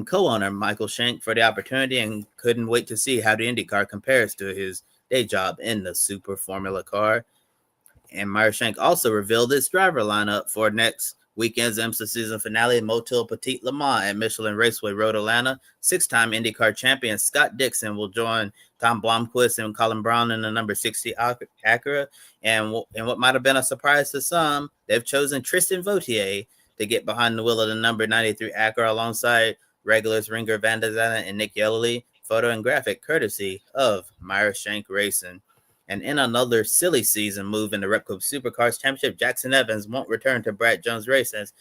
S1: co-owner Michael Shank for the opportunity and couldn't wait to see how the IndyCar compares to his day job in the Super Formula car. And Meyer Shank also revealed his driver lineup for next weekend's IMSA season finale, Motul Petit Le Mans at Michelin Raceway Road, Atlanta. 6-time IndyCar champion Scott Dixon will join Tom Blomqvist and Colin Brown in the number 60 Acura. And what might have been a surprise to some, they've chosen Tristan Vautier to get behind the wheel of the number 93 Acura alongside regulars Ringer Van der Zandt and Nick Yellerly. Photo and graphic courtesy of Meyer Shank Racing. And in another silly season move in the Repco Supercars Championship, Jackson Evans won't return to Brad Jones Racing's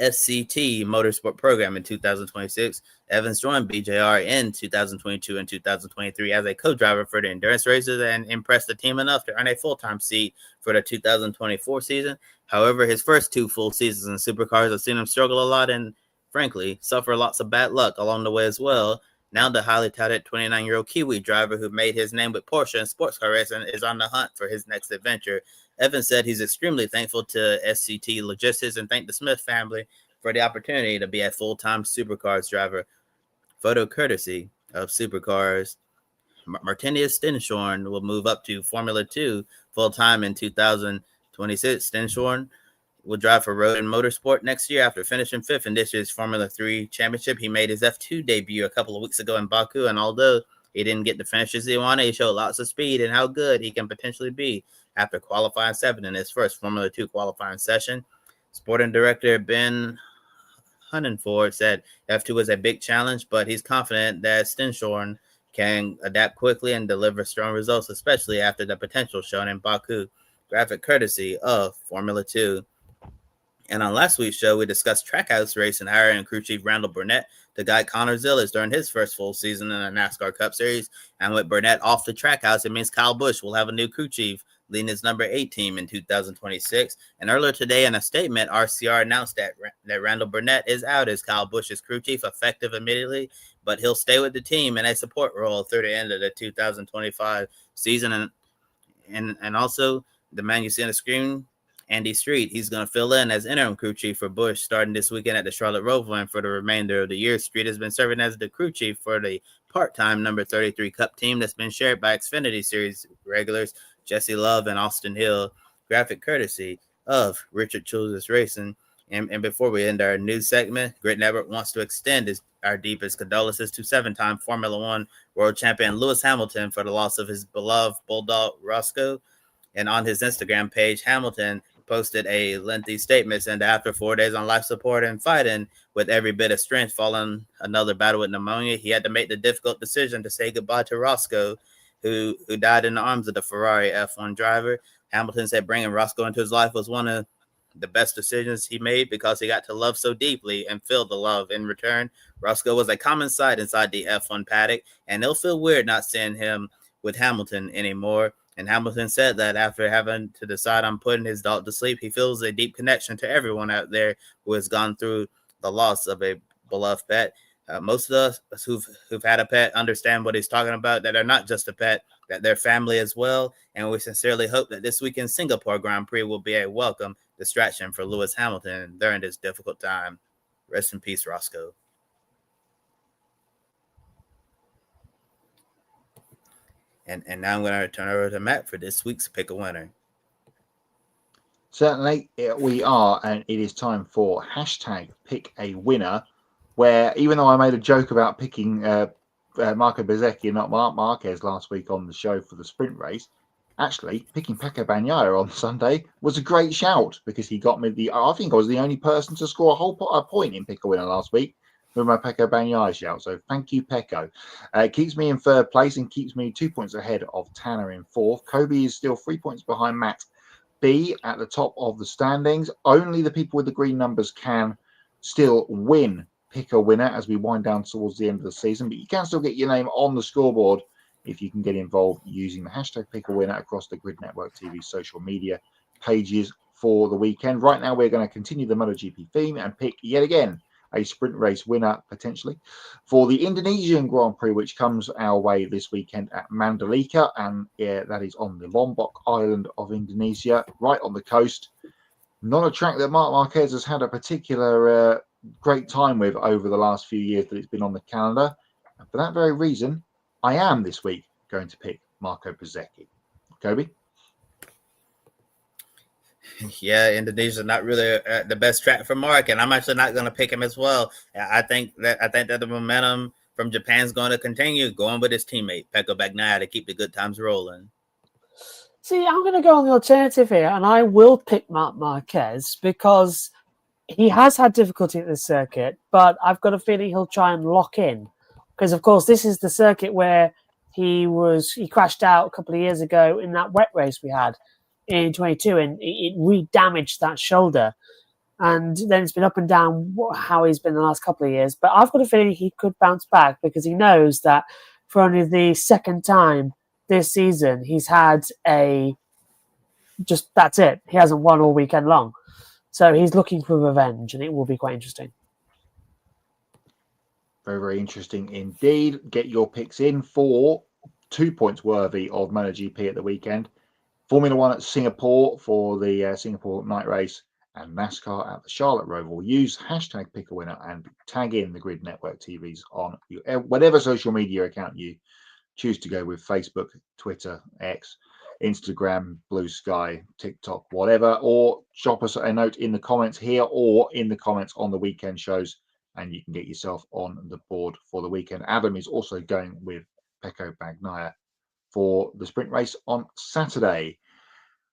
S1: SCT Motorsport program in 2026. Evans joined BJR in 2022 and 2023 as a co-driver for the endurance races and impressed the team enough to earn a full-time seat for the 2024 season. However, his first 2 full seasons in supercars have seen him struggle a lot and, frankly, suffer lots of bad luck along the way as well. Now the highly touted 29-year-old Kiwi driver who made his name with Porsche and sports car racing is on the hunt for his next adventure. Evans said he's extremely thankful to SCT Logistics and thanked the Smith family for the opportunity to be a full-time supercars driver. Photo courtesy of Supercars. Martinius Stenshorn will move up to Formula 2 full-time in 2026. Stenshorn will drive for Road and Motorsport next year after finishing fifth in this year's Formula 3 championship. He made his F2 debut a couple of weeks ago in Baku, and although he didn't get the finishes he wanted, he showed lots of speed and how good he can potentially be after qualifying 7th in his first Formula 2 qualifying session. Sporting director Ben Hunenford said F2 was a big challenge, but he's confident that Stenshorn can adapt quickly and deliver strong results, especially after the potential shown in Baku. Graphic courtesy of Formula 2. And on last week's show, we discussed Trackhouse Racing hiring crew chief Randall Burnett to guide Connor Zillers during his first full season in the NASCAR Cup Series. And with Burnett off the Trackhouse, it means Kyle Busch will have a new crew chief leading his number 8 team in 2026. And earlier today, in a statement, RCR announced that Randall Burnett is out as Kyle Busch's crew chief, effective immediately, but he'll stay with the team in a support role through the end of the 2025 season. And also, the man you see on the screen, Andy Street, he's going to fill in as interim crew chief for Busch starting this weekend at the Charlotte Roval, and for the remainder of the year, Street has been serving as the crew chief for the part-time number 33 Cup team that's been shared by Xfinity Series regulars Jesse Love and Austin Hill. Graphic courtesy of Richard Childress Racing. And before we end our news segment, Grid Network wants to extend our deepest condolences to 7-time Formula One world champion Lewis Hamilton for the loss of his beloved bulldog Roscoe. And on his Instagram page, Hamilton posted a lengthy statement saying that after 4 days on life support and fighting with every bit of strength following another battle with pneumonia, he had to make the difficult decision to say goodbye to Roscoe, who died in the arms of the Ferrari F1 driver. Hamilton said bringing Roscoe into his life was one of the best decisions he made because he got to love so deeply and feel the love in return. Roscoe was a common sight inside the F1 paddock, and it'll feel weird not seeing him with Hamilton anymore. And Hamilton said that after having to decide on putting his dog to sleep, he feels a deep connection to everyone out there who has gone through the loss of a beloved pet. Most of us who've had a pet understand what he's talking about, that they're not just a pet, that they're family as well. And we sincerely hope that this weekend's Singapore Grand Prix will be a welcome distraction for Lewis Hamilton during this difficult time. Rest in peace, Roscoe. And now I'm going to turn over to Matt for this week's Pick a Winner.
S3: Certainly, we are, and it is time for hashtag Pick a Winner, where even though I made a joke about picking Marco Bezzecchi and not Marc Marquez last week on the show for the sprint race, actually picking Pecco Bagnaia on Sunday was a great shout because he got me I think I was the only person to score a point in Pick a Winner last week with my Pecco Bagnaia shout. So thank you, Pecco. It keeps me in third place and keeps me 2 points ahead of Tanner in fourth. Kobe is still 3 points behind Matt B at the top of the standings. Only the people with the green numbers can still win Pick a Winner as we wind down towards the end of the season, but you can still get your name on the scoreboard if you can get involved using the hashtag Pick a Winner across the Grid Network TV social media pages for the weekend. Right now, we're going to continue the MotoGP theme and pick yet again a sprint race winner potentially for the Indonesian Grand Prix, which comes our way this weekend at Mandalika, and that is on the Lombok Island of Indonesia, right on the coast. Not a track that Marc Marquez has had a particular great time with over the last few years that it's been on the calendar. And for that very reason, I am this week going to pick Marco Bezzecchi. Kobe?
S1: Yeah, Indonesia's not really the best track for Mark, and I'm actually not going to pick him as well. I think that the momentum from Japan's going to continue, going with his teammate Pecco Bagnaia to keep the good times rolling.
S2: See, I'm going to go on the alternative here, and I will pick Marc Marquez because he has had difficulty at this circuit, but I've got a feeling he'll try and lock in. Because, of course, this is the circuit where he crashed out a couple of years ago in that wet race we had in 22, and it re-damaged that shoulder. And then it's been up and down how he's been the last couple of years. But I've got a feeling he could bounce back because he knows that for only the second time this season, he's had that's it. He hasn't won all weekend long. So he's looking for revenge, and it will be quite interesting.
S3: Very, very interesting indeed. Get your picks in for 2 points worthy of MotoGP at the weekend. Formula One at Singapore for the Singapore night race, and NASCAR at the Charlotte Roval. Use hashtag Pick a Winner and tag in the Grid Network TVs on whatever social media account you choose to go with, Facebook, Twitter, X. Instagram, Blue Sky, TikTok, whatever, or drop us a note in the comments here or in the comments on the weekend shows, and you can get yourself on the board for the weekend. Adam is also going with Pecco Bagnaia for the sprint race on Saturday.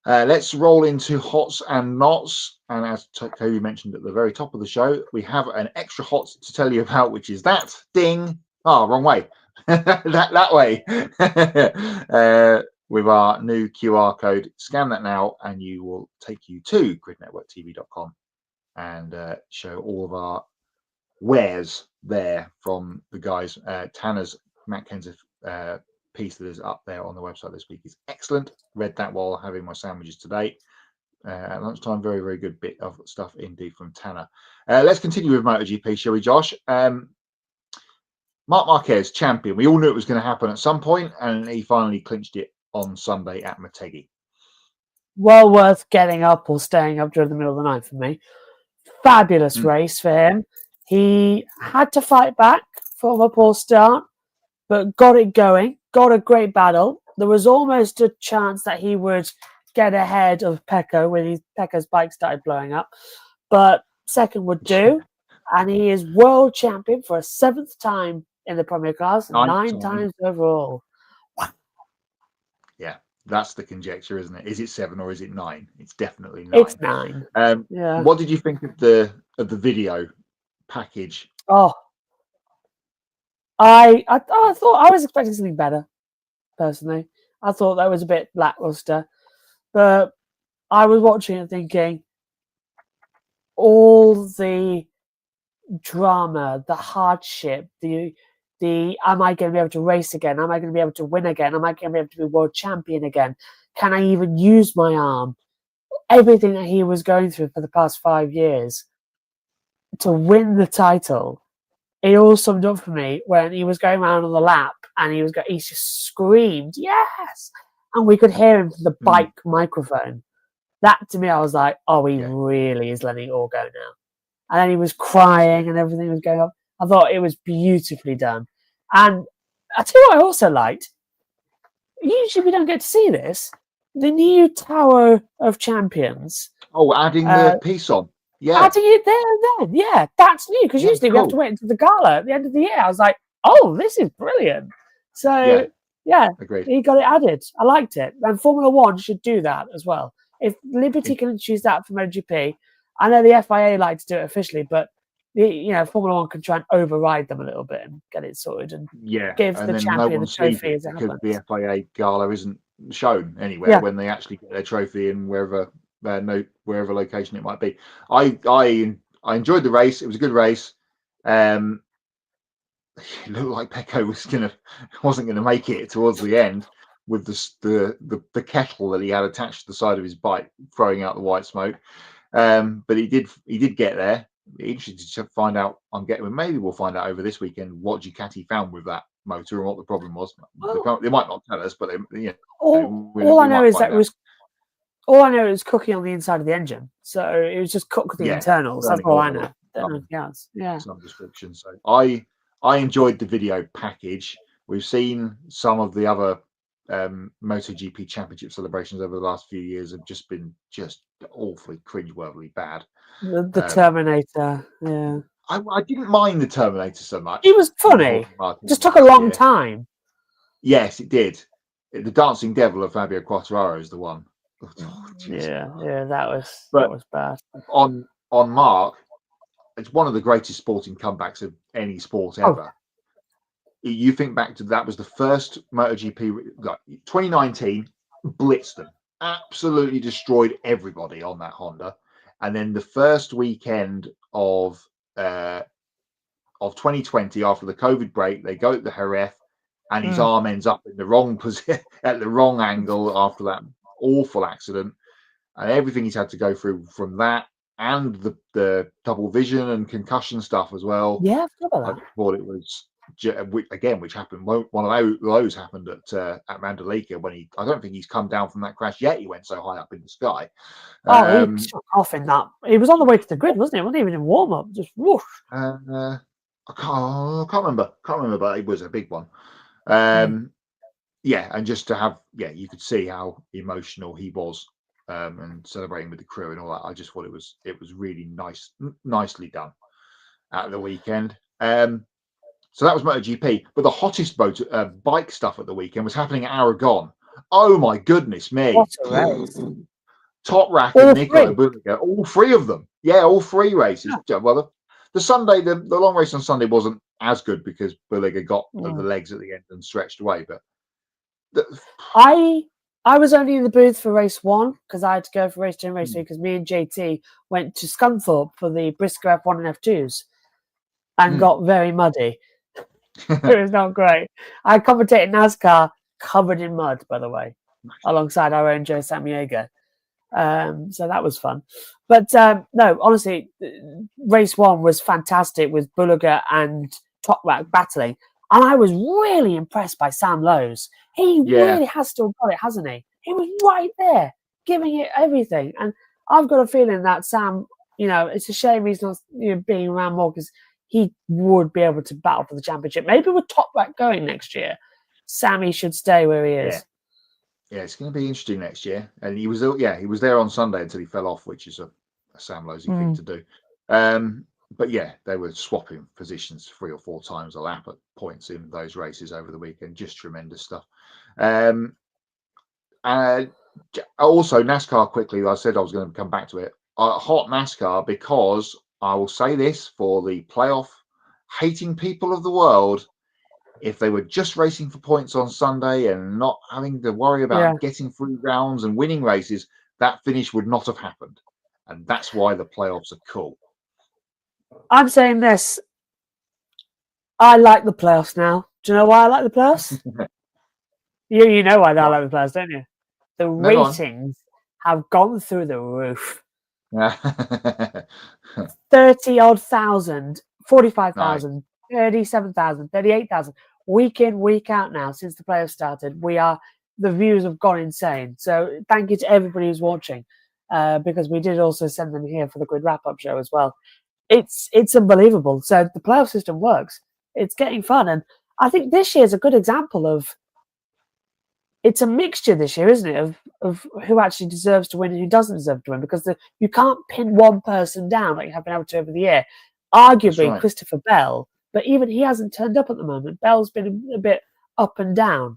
S3: Let's roll into hots and nots. And as Toby mentioned at the very top of the show, we have an extra hot to tell you about, which is that ding. Oh, wrong way. that way. With our new QR code. Scan that now, and you will take you to gridnetworktv.com and show all of our wares there from the guys. Tanner's Matt Kenseth piece that is up there on the website this week is excellent. Read that while having my sandwiches today at lunchtime. Very, very good bit of stuff indeed from Tanner. Let's continue with MotoGP, shall we, Josh? Marc Marquez, champion. We all knew it was going to happen at some point, and he finally clinched it on Sunday at Motegi.
S2: Well worth getting up or staying up during the middle of the night for me. Fabulous race for him. He had to fight back from a poor start, but got it going, got a great battle. There was almost a chance that he would get ahead of Pecco when Pecco's bike started blowing up, but second would do, and he is world champion for a 7th time in the Premier class, 9 times overall.
S3: Yeah, that's the conjecture, isn't it? Is it 7 or is it 9? It's definitely 9.
S2: It's 9. Yeah.
S3: What did you think of the video package?
S2: Oh, I thought I was expecting something better. Personally, I thought that was a bit lackluster, but I was watching it thinking all the drama, the hardship, the am I going to be able to race again? Am I going to be able to win again? Am I going to be able to be world champion again? Can I even use my arm? Everything that he was going through for the past 5 years to win the title, it all summed up for me when he was going around on the lap and he just screamed, yes! And we could hear him from the bike microphone. That, to me, I was like, oh, he really is letting it all go now. And then he was crying and everything was going on. I thought it was beautifully done. And I tell you what I also liked. Usually we don't get to see this. The new Tower of Champions.
S3: Oh, adding the piece on. Yeah.
S2: Adding it there and then. Yeah, that's new. Because usually we have to wait until the gala at the end of the year. I was like, oh, this is brilliant. So, yeah,
S3: agreed.
S2: He got it added. I liked it. And Formula One should do that as well. If Liberty can choose that for MotoGP, I know the FIA like to do it officially, but Formula One can try and override them a little bit and get it sorted and give the champion the trophy as it happens.
S3: Because the FIA gala isn't shown anywhere when they actually get their trophy in wherever location it might be. I enjoyed the race. It was a good race. It looked like Pecco wasn't gonna make it towards the end with the kettle that he had attached to the side of his bike, throwing out the white smoke. But he did get there. Interested to find out. Maybe we'll find out over this weekend what Ducati found with that motor and what the problem was. They might not tell us, but
S2: all I know is that it was cooking on the inside of the engine, so it was just cooked the internals. That's all I know.
S3: Some description. So I enjoyed the video package. We've seen some of the other MotoGP Championship celebrations over the last few years have just been awfully cringeworthily bad.
S2: The Terminator, yeah.
S3: I didn't mind the Terminator so much.
S2: It was funny. Just took a long time.
S3: Yes, it did. The Dancing Devil of Fabio Quartararo is the one.
S2: That was bad.
S3: On Mark, it's one of the greatest sporting comebacks of any sport ever. You think back to that was the first MotoGP, like 2019, blitzed them, absolutely destroyed everybody on that Honda, and then the first weekend of 2020 after the COVID break, they go to the Jerez, and his arm ends up in the wrong position at the wrong angle after that awful accident, and everything he's had to go through from that, and the double vision and concussion stuff as well.
S2: Yeah, I forgot about that.
S3: I thought it was. Again, which happened. One of those happened at Mandalika when I don't think he's come down from that crash yet. He went so high up in the sky.
S2: He took off in that. He was on the way to the grid, wasn't he? He wasn't even in warm up. Just whoosh.
S3: I can't remember. But it was a big one. yeah, and just to have, you could see how emotional he was, and celebrating with the crew and all that. I just thought it was really nicely done at the weekend. So that was MotoGP, but the hottest bike stuff at the weekend was happening at Aragon. Oh my goodness me!
S2: What a race!
S3: Top Rack
S2: All
S3: and Nicola
S2: three?
S3: Bulliger, all three of them. Yeah, all three races.
S2: Yeah.
S3: Well, the Sunday, the long race on Sunday wasn't as good because Bulliger got the legs at the end and stretched away. But
S2: I was only in the booth for race 1 because I had to go for race 2 and race 3 because me and JT went to Scunthorpe for the Briscoe F1 and F2s and got very muddy. It was not great. I commentated NASCAR covered in mud, by the way, alongside our own Joe Samieger. So that was fun. But no, honestly, race 1 was fantastic with Bulliger and Top Rack battling. And I was really impressed by Sam Lowes. He really has still got it, hasn't he? He was right there, giving it everything. And I've got a feeling that Sam, it's a shame he's not being around more because he would be able to battle for the championship. Maybe with Top Rack going next year, Sammy should stay where he is.
S3: Yeah, it's going to be interesting next year. And he was there on Sunday until he fell off, which is a Sam Lowesy thing to do. But yeah, they were swapping positions 3 or 4 times a lap at points in those races over the weekend. Just tremendous stuff. And also NASCAR quickly, I said I was going to come back to it. Hot NASCAR, because I will say this for the playoff hating people of the world, if they were just racing for points on Sunday and not having to worry about getting through rounds and winning races, that finish would not have happened. And that's why the playoffs are cool.
S2: I'm saying this. I like the playoffs now. Do you know why I like the playoffs? you know why I like the playoffs, don't you? The ratings have gone through the roof. 30-odd thousand, 45,000, 37,000, 38,000. Week in, week out now since the playoffs started. The views have gone insane. So thank you to everybody who's watching, because we did also send them here for the Grid Wrap-Up show as well. It's unbelievable. So the playoff system works. It's getting fun. And I think this year is a good example of, it's a mixture this year, isn't it, of who actually deserves to win and who doesn't deserve to win, because you can't pin one person down like you have been able to over the year. Arguably Christopher Bell, but even he hasn't turned up at the moment. Bell's been a bit up and down.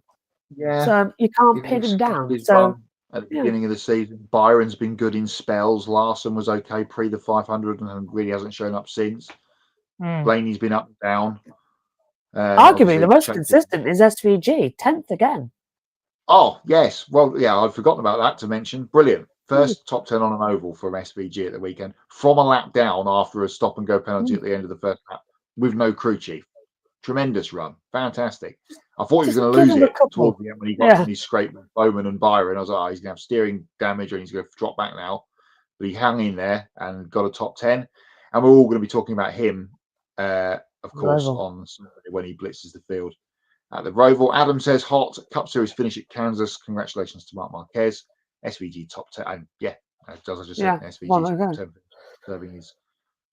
S3: Yeah.
S2: So you can't pin him down. So
S3: at the beginning of the season, Byron's been good in spells. Larson was okay pre the 500 and really hasn't shown up since. Blaney's been up and down.
S2: Arguably, the most consistent is SVG, 10th again.
S3: Oh, yes. Well, yeah, I'd forgotten about that to mention. Brilliant. First top 10 on an oval from SVG at the weekend, from a lap down after a stop-and-go penalty at the end of the first lap with no crew chief. Tremendous run. Fantastic. I thought he was going to lose it towards the end when he got to his scrape with Bowman and Byron. I was like, he's going to have steering damage and he's going to drop back now. But he hung in there and got a top 10. And we're all going to be talking about him, of course, on Sunday when he blitzes the field at the Roval. Adam says, hot Cup Series finish at Kansas. Congratulations to Marc Marquez. SVG top 10. And as I just said, SVG top 10 serving his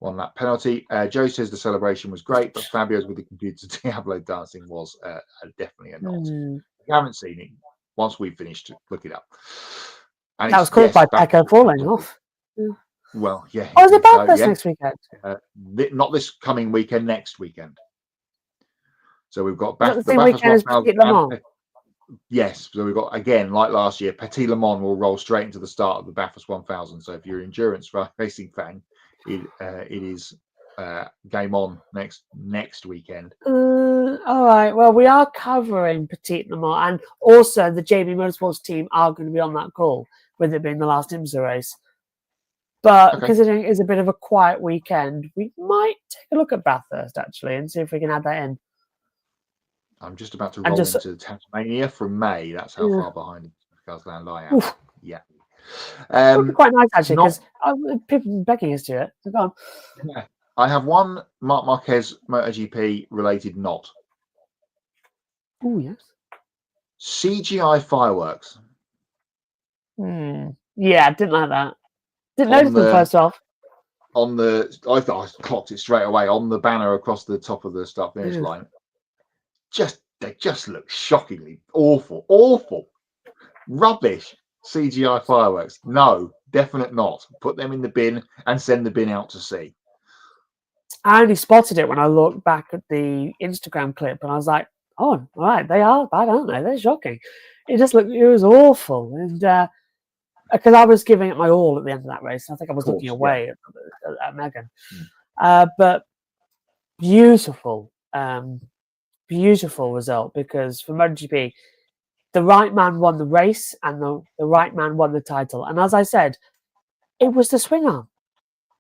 S3: one-lap penalty. Joe says the celebration was great, but Fabio's with the computer Diablo dancing was definitely a nod. If you haven't seen it, once we've finished, look it up. And
S2: that was caused by Pecco falling off.
S3: Well, yeah.
S2: Oh, is it about this next weekend?
S3: Not this coming weekend, next weekend. So we've got
S2: the same weekend as Petit Le Mans.
S3: Yes, so we've got, again, like last year, Petit Le Mans will roll straight into the start of the Bathurst 1000. So if you're an endurance racing fan, it is game on next weekend.
S2: All right. Well, we are covering Petit Le Mans, and also the JB Motorsports team are going to be on that call, with it being the last IMSA race. But considering it is a bit of a quiet weekend, we might take a look at Bathurst actually and see if we can add that in.
S3: I'm just about to roll into Tasmania from May. That's how far behind Gasland I am. Yeah.
S2: It would be quite nice actually, because people have been begging us to it. So go on.
S3: Yeah. I have one Marc Marquez MotoGP related knot.
S2: Oh yes.
S3: CGI fireworks.
S2: Yeah, I didn't like that. Didn't notice them first off.
S3: I clocked it straight away on the banner across the top of the start finish line. Just they just look shockingly awful, rubbish. CGI fireworks. No, definite not. Put them in the bin and send the bin out to sea.
S2: I only spotted it when I looked back at the Instagram clip, and I was like, "Oh, all right, they are bad, aren't they? They're shocking." It was awful, and because I was giving it my all at the end of that race, I think I was looking away at Megan, but beautiful result, because for MotoGP, the right man won the race and the right man won the title. And as I said, it was the swing arm.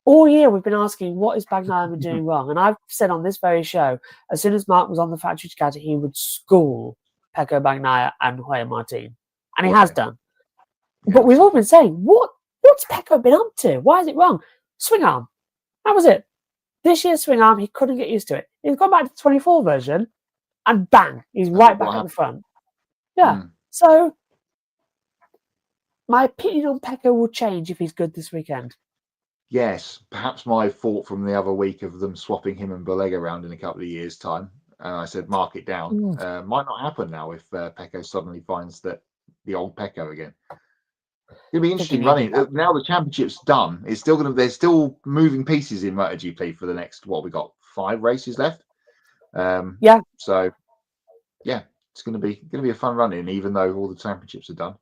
S2: All year we've been asking, what is Bagnaia doing wrong? And I've said on this very show, as soon as Mark was on the factory Ducati, he would school Pecco Bagnaia and Jorge Martin. And he has done. But we've all been saying, what's Pecco been up to? Why is it wrong? Swing arm. That was it. This year's swing arm, he couldn't get used to it. He's gone back to the 24 version, and bang, he's right back at the front. Yeah. So my opinion on Pecco will change if he's good this weekend.
S3: Yes, perhaps my thought from the other week of them swapping him and Bollega around in a couple of years' time, and I said mark it down, might not happen now if Pecco suddenly finds that the old Pecco again. It'll be interesting running. Now the championship's done. There's still moving pieces in MotoGP for the next, we got 5 races left. So yeah, it's going to be a fun run-in, even though all the championships are done.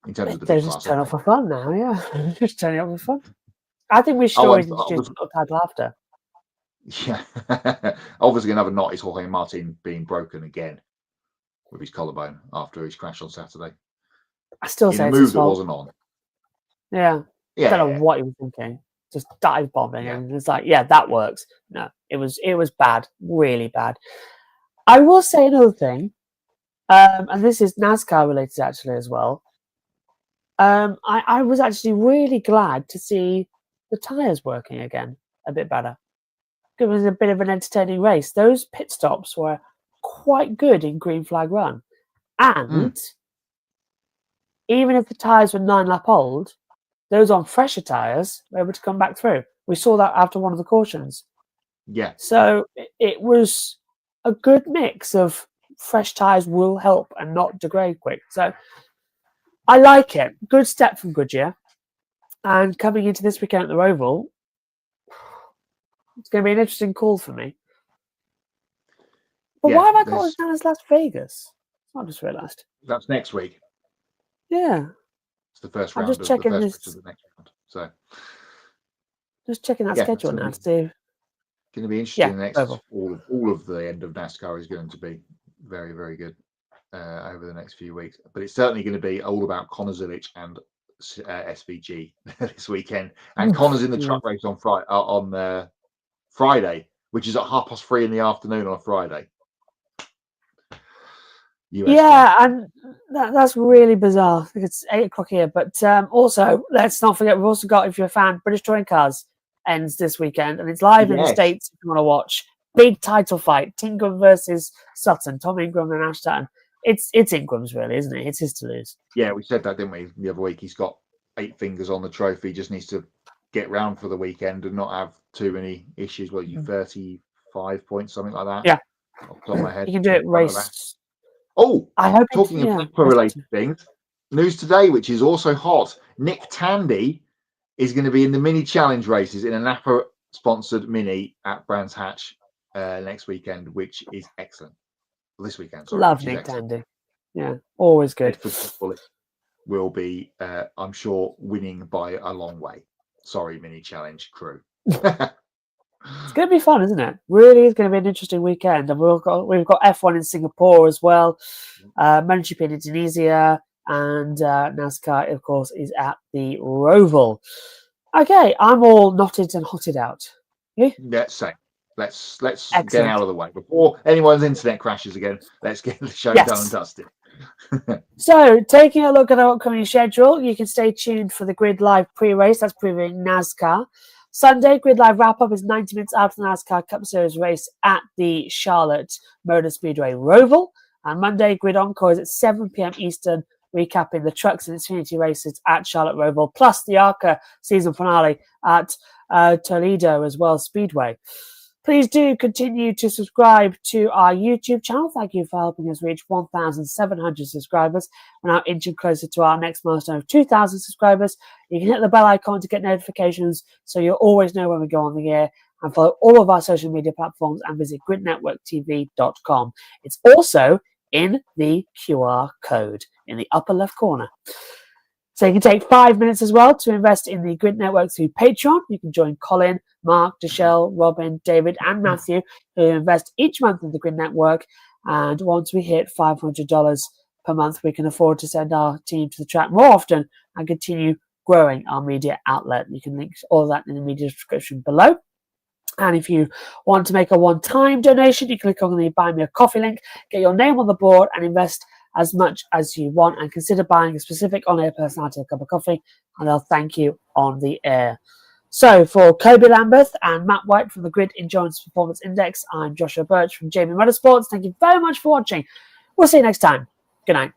S3: In terms of the
S2: they just turn up for fun now, yeah. Just turning up for fun. I think we should always introduce the title after.
S3: Yeah. Obviously, another knot is Jorge Martin being broken again with his collarbone after his crash on Saturday.
S2: I still say
S3: it's a move that wasn't on.
S2: Yeah. I don't know what he was thinking. Just dive bombing, and it's like, yeah, that works. No, it was bad, really bad. I will say another thing, and this is NASCAR related actually as well. I was actually really glad to see the tyres working again a bit better. It was a bit of an entertaining race. Those pit stops were quite good in green flag run. And even if the tyres were 9-lap old, those on fresher tyres were able to come back through. We saw that after one of the cautions.
S3: Yeah.
S2: So it was a good mix of fresh tyres will help and not degrade quick. So I like it. Good step from Goodyear. And coming into this weekend at the Roval, it's going to be an interesting call for me. But why have I got it down as Las Vegas? I just realised.
S3: That's next week.
S2: Yeah.
S3: It's the first
S2: I'm
S3: round
S2: just checking
S3: of the
S2: this.
S3: first of the next round. So
S2: just checking that schedule now to see.
S3: Going to be interesting. The next all of the end of NASCAR is going to be very, very good over the next few weeks. But it's certainly going to be all about Connor Zilic and SVG this weekend. And Connor's in the truck race on Friday, which is at 3:30 in the afternoon on a Friday.
S2: And that's really bizarre. I think it's 8 o'clock here. But also, let's not forget, we've also got, if you're a fan, British Touring Cars ends this weekend, and it's live in the States if you want to watch. Big title fight, Tingram versus Sutton, Tom Ingram and Ash Sutton. It's Ingram's, really, isn't it? It's his to lose.
S3: Yeah, we said that, didn't we, the other week? He's got 8 fingers on the trophy. He just needs to get round for the weekend and not have too many issues. 35 points, something like that?
S2: Yeah.
S3: Off the top of my head.
S2: You can do it race.
S3: Oh,
S2: I hope
S3: talking of NASCAR-related things, news today, which is also hot. Nick Tandy is going to be in the mini challenge races in a Napa-sponsored mini at Brands Hatch next weekend, which is excellent. Well, this weekend, sorry.
S2: Love Nick Tandy. Yeah, always good.
S3: Will be, I'm sure, winning by a long way. Sorry, mini challenge crew.
S2: It's going to be fun, isn't it? Really is going to be an interesting weekend. And we've got F1 in Singapore as well, MotoGP in Indonesia, and NASCAR, of course, is at the Roval. Okay, I'm all knotted and hotted out.
S3: Yeah, same. Let's get out of the way before anyone's internet crashes again. Let's get the show done and dusted.
S2: So, taking a look at our upcoming schedule, you can stay tuned for the Grid Live pre-race. That's previewing NASCAR. Sunday, Grid Live wrap-up is 90 minutes after the NASCAR Cup Series race at the Charlotte Motor Speedway Roval. And Monday, Grid Encore is at 7 p.m. Eastern, recapping the Trucks and Xfinity races at Charlotte Roval, plus the ARCA season finale at Toledo as well, Speedway. Please do continue to subscribe to our YouTube channel. Thank you for helping us reach 1,700 subscribers. We're now inching closer to our next milestone of 2,000 subscribers. You can hit the bell icon to get notifications so you'll always know when we go on the air, and follow all of our social media platforms and visit gridnetworktv.com. It's also in the QR code in the upper left corner. So you can take 5 minutes as well to invest in the Grid Network through Patreon. You can join Colin, Mark, Deshelle, Robin, David, and Matthew, who invest each month in the Grid Network. And once we hit $500 per month, we can afford to send our team to the track more often and continue growing our media outlet. You can link all of that in the media description below. And if you want to make a one-time donation, you can click on the Buy Me a Coffee link, get your name on the board, and invest as much as you want, and consider buying a specific on-air personality a cup of coffee, and they'll thank you on the air. So for Kobe Lambeth and Matt White from the Grid Endurance Performance Index, I'm Joshua Birch from JB Motorsports. Thank you very much for watching. We'll see you next time. Good night.